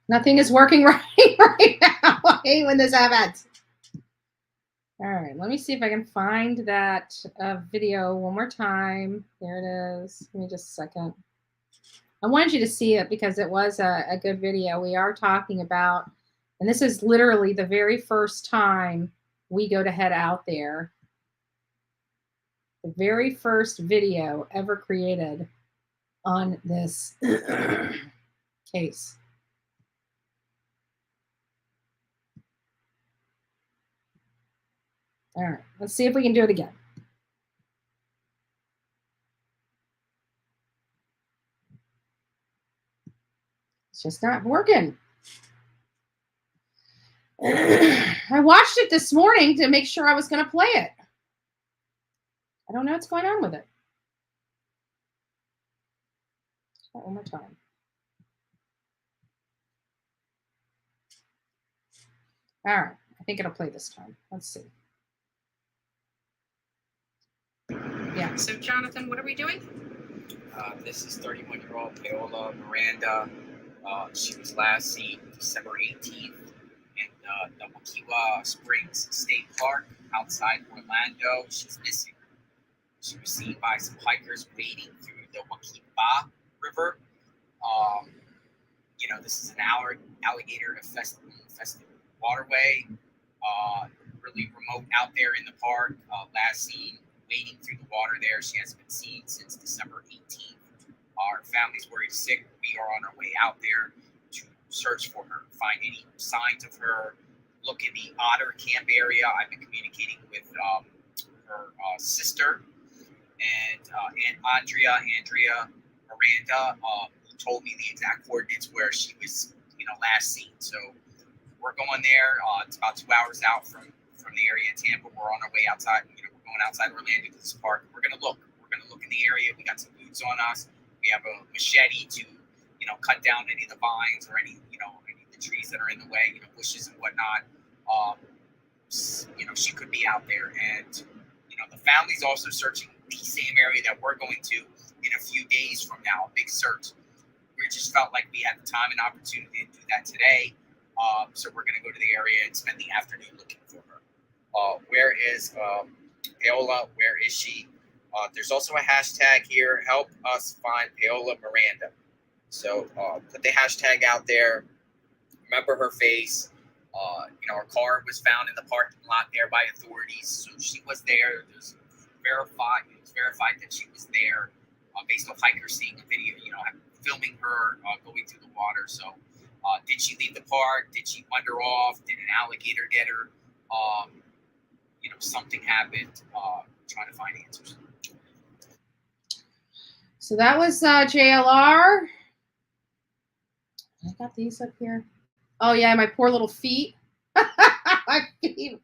Nothing is working right now. I hate when this happens. All right, let me see if I can find that video one more time. There it is. Give me just a second. I wanted you to see it because it was a good video. We are talking about, and this is literally the very first time we go to head out there. The very first video ever created on this case. All right, let's see if we can do it again. It's just not working. I watched it this morning to make sure I was going to play it. I don't know what's going on with it. Try it one more time. All right, I think it'll play this time. Let's see. Yeah, so Jonathan, what are we doing? This is 31-year-old Paola Miranda. She was last seen December 18th in the Wakiwa Springs State Park outside Orlando. She's missing. She was seen by some hikers wading through the Wakiwa River. This is an alligator-infested waterway. Really remote out there in the park. Last seen wading through the water there. She hasn't been seen since December 18th. Our family's worried sick. We are on our way out there to search for her, find any signs of her, look in the otter camp area. I've been communicating with her sister and Aunt Andrea Miranda, who told me the exact coordinates where she was, last seen. So we're going there. It's about 2 hours out from the area of Tampa. We're on our way outside. We're going outside Orlando to this park. We're gonna look. We're gonna look in the area. We got some boots on us. We have a machete to, cut down any of the vines or any of the trees that are in the way, bushes and whatnot. She could be out there, and the family's also searching the same area that we're going to in a few days from now. A big search. We just felt like we had the time and opportunity to do that today. So we're going to go to the area and spend the afternoon looking for her. Where is Paola? Where is she? There's also a hashtag here, help us find Paola Miranda. So put the hashtag out there. Remember her face. Her car was found in the parking lot there by authorities. So she was there. It was verified that she was there based off hikers seeing a video, filming her going through the water. So did she leave the park? Did she wander off? Did an alligator get her? Something happened. Trying to find answers. So that was JLR. I got these up here. Oh yeah, my poor little feet. My feet.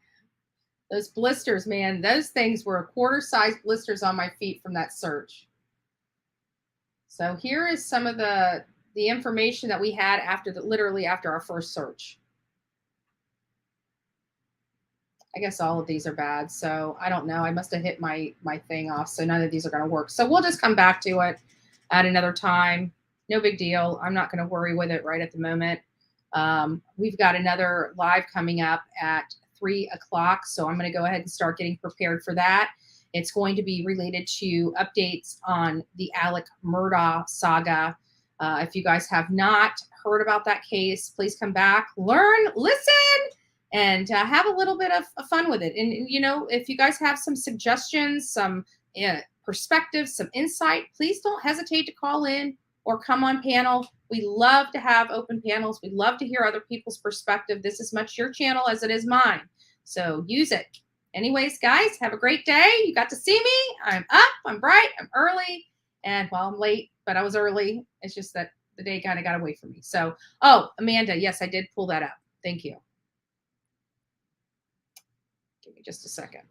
Those blisters, man. Those things were quarter-size blisters on my feet from that search. So here is some of the information that we had literally after our first search. I guess all of these are bad, so I don't know. I must have hit my thing off, so none of these are going to work. So we'll just come back to it at another time. No big deal. I'm not going to worry with it right at the moment. We've got another live coming up at 3 o'clock, so I'm going to go ahead and start getting prepared for that. It's going to be related to updates on the Alec Murdaugh saga. If you guys have not heard about that case, please come back, learn, listen, and have a little bit of fun with it. And, if you guys have some suggestions, some perspectives, some insight, please don't hesitate to call in or come on panel. We love to have open panels. We love to hear other people's perspective. This is much your channel as it is mine. So use it. Anyways, guys, have a great day. You got to see me. I'm up, I'm bright, I'm early. And I'm late, but I was early. It's just that the day kind of got away from me. So, Amanda, yes, I did pull that up. Thank you. Give me just a second.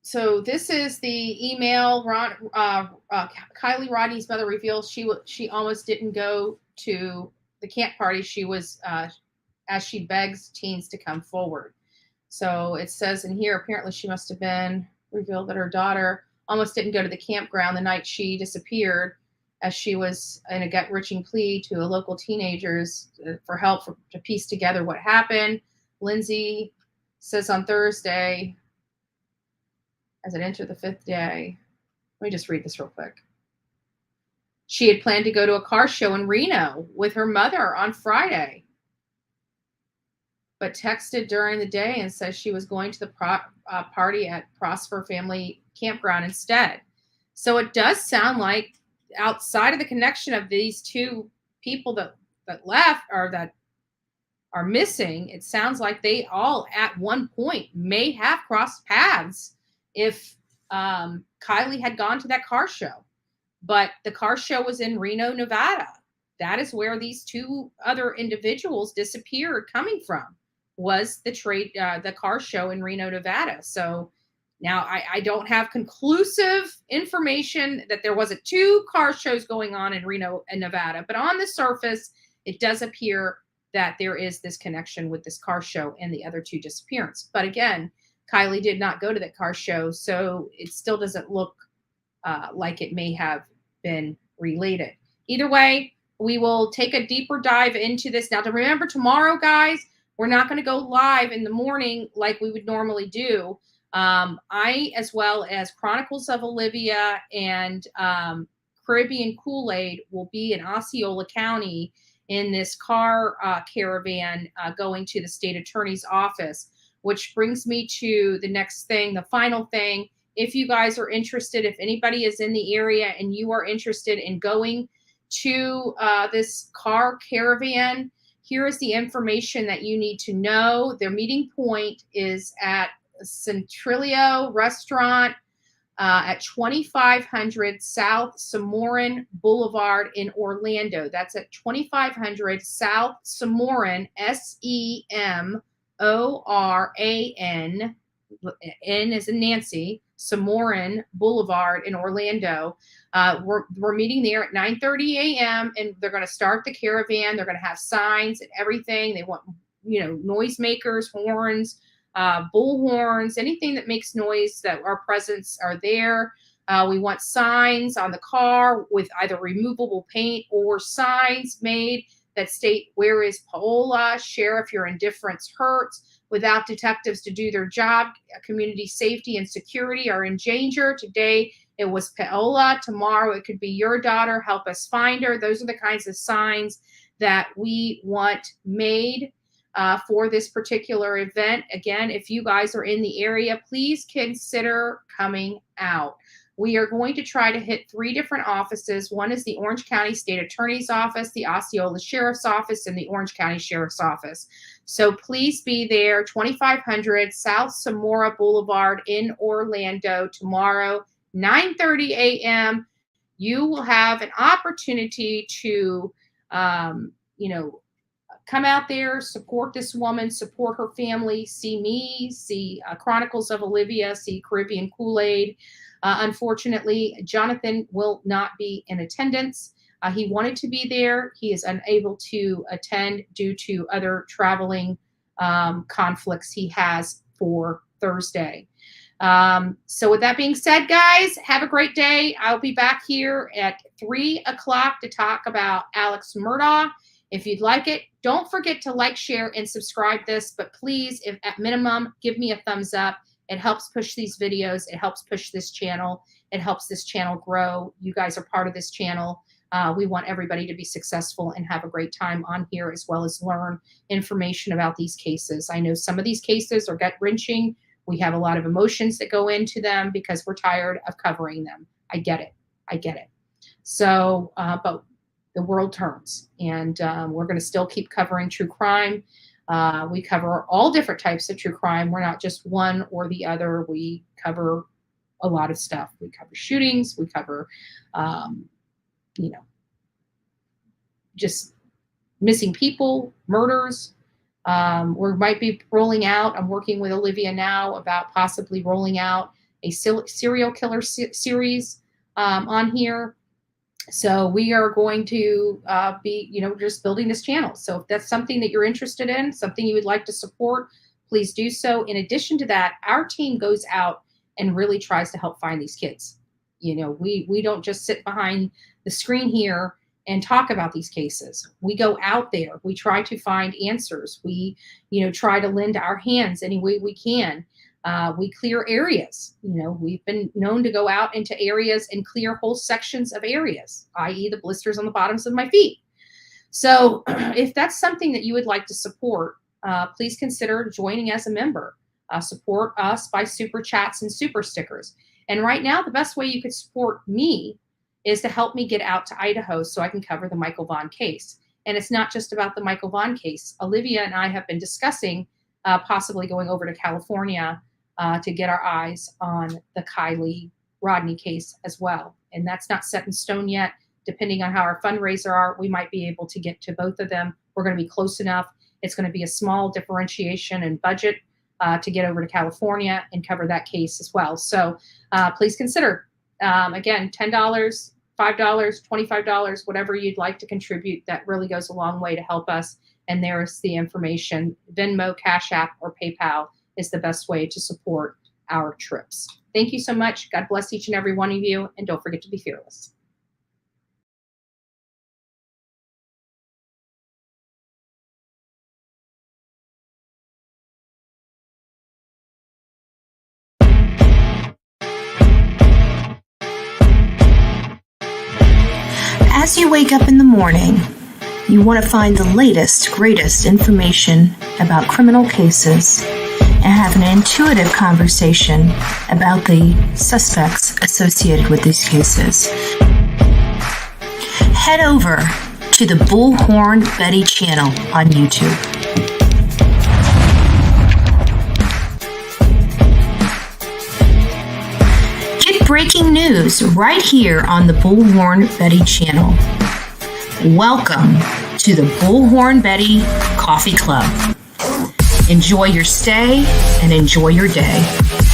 So this is the email. Kylie Rodney's mother reveals she almost didn't go to the camp party. She was as she begs teens to come forward. So it says in here, apparently she must have been revealed that her daughter almost didn't go to the campground the night she disappeared, as she was in a gut-wrenching plea to a local teenagers for help to piece together what happened. Lindsay says on Thursday, as it entered the 5th day, let me just read this real quick. She had planned to go to a car show in Reno with her mother on Friday, but texted during the day and says she was going to the party at Prosper Family Campground instead. So it does sound like outside of the connection of these two people that left or that are missing, it sounds like they all at one point may have crossed paths if Kylie had gone to that car show. But the car show was in Reno, Nevada. That is where these two other individuals disappeared coming from, was the car show in Reno, Nevada. So now I don't have conclusive information that there wasn't two car shows going on in Reno and Nevada, but on the surface, it does appear that there is this connection with this car show and the other two disappearances. But again, Kylie did not go to that car show, so it still doesn't look like it may have been related. Either way, we will take a deeper dive into this. Now, to remember, tomorrow, guys, we're not going to go live in the morning like we would normally do. I, as well as Chronicles of Olivia and Caribbean Kool-Aid, will be in Osceola County in this car caravan going to the state attorney's office, which brings me to the next thing, the final thing. If you guys are interested, if anybody is in the area and you are interested in going to this car caravan, here is the information that you need to know. Their meeting point is at Centrillo Restaurant at 2500 South Somoran Boulevard in Orlando. That's at 2500 South Somoran, Semoran, N as in Nancy, Somoran Boulevard in Orlando. We're meeting there at 9:30 a.m. and they're going to start the caravan. They're going to have signs and everything. They want, noisemakers, horns, bull horns, anything that makes noise, that our presence are there. We want signs on the car with either removable paint or signs made that state, "Where is Paola? Sheriff, your indifference hurts." Without detectives to do their job, community safety and security are in danger. Today, it was Paola. Tomorrow, it could be your daughter. Help us find her. Those are the kinds of signs that we want made for this particular event. Again, if you guys are in the area, please consider coming out. We are going to try to hit 3 different offices. One is the Orange County State Attorney's Office, the Osceola Sheriff's Office, and the Orange County Sheriff's Office. So please be there, 2500 South Samora Boulevard in Orlando tomorrow, 9:30 a.m. You will have an opportunity to, come out there, support this woman, support her family, see me, see Chronicles of Olivia, see Caribbean Kool-Aid. Unfortunately, Jonathan will not be in attendance. He wanted to be there. He is unable to attend due to other traveling conflicts he has for Thursday. So with that being said, guys, have a great day. I'll be back here at 3 o'clock to talk about Alex Murdaugh. If you'd like it, don't forget to like, share, and subscribe this. But please, if at minimum, give me a thumbs up. It helps push these videos. It helps push this channel. It helps this channel grow. You guys are part of this channel. We want everybody to be successful and have a great time on here, as well as learn information about these cases. I know some of these cases are gut-wrenching. We have a lot of emotions that go into them because we're tired of covering them. I get it. So, but the world turns, and we're going to still keep covering true crime. We cover all different types of true crime. We're not just one or the other. We cover a lot of stuff. We cover shootings. We cover, just missing people, murders. We might be rolling out, I'm working with Olivia now about possibly rolling out a serial killer series on here. So we are going to be, just building this channel. So if that's something that you're interested in, something you would like to support, please do so. In addition to that, our team goes out and really tries to help find these kids. We don't just sit behind the screen here and talk about these cases. We go out there. We try to find answers. We, try to lend our hands any way we can. We clear areas. We've been known to go out into areas and clear whole sections of areas, i.e. the blisters on the bottoms of my feet. So if that's something that you would like to support, please consider joining as a member. Support us by super chats and super stickers. And right now, the best way you could support me is to help me get out to Idaho so I can cover the Michael Vaughn case. And it's not just about the Michael Vaughn case. Olivia and I have been discussing possibly going over to California to get our eyes on the Kylie Rodney case as well. And that's not set in stone yet. Depending on how our fundraiser are, we might be able to get to both of them. We're going to be close enough. It's going to be a small differentiation in budget to get over to California and cover that case as well. So please consider, again, $10, $5, $25, whatever you'd like to contribute. That really goes a long way to help us. And there's the information. Venmo, Cashapp, or PayPal is the best way to support our trips. Thank you so much. God bless each and every one of you. And don't forget to be fearless. As you wake up in the morning, you want to find the latest, greatest information about criminal cases and have an intuitive conversation about the suspects associated with these cases. Head over to the Bullhorn Betty channel on YouTube. Get get breaking news right here on the Bullhorn Betty channel. Welcome to the Bullhorn Betty Coffee Club. Enjoy your stay and enjoy your day.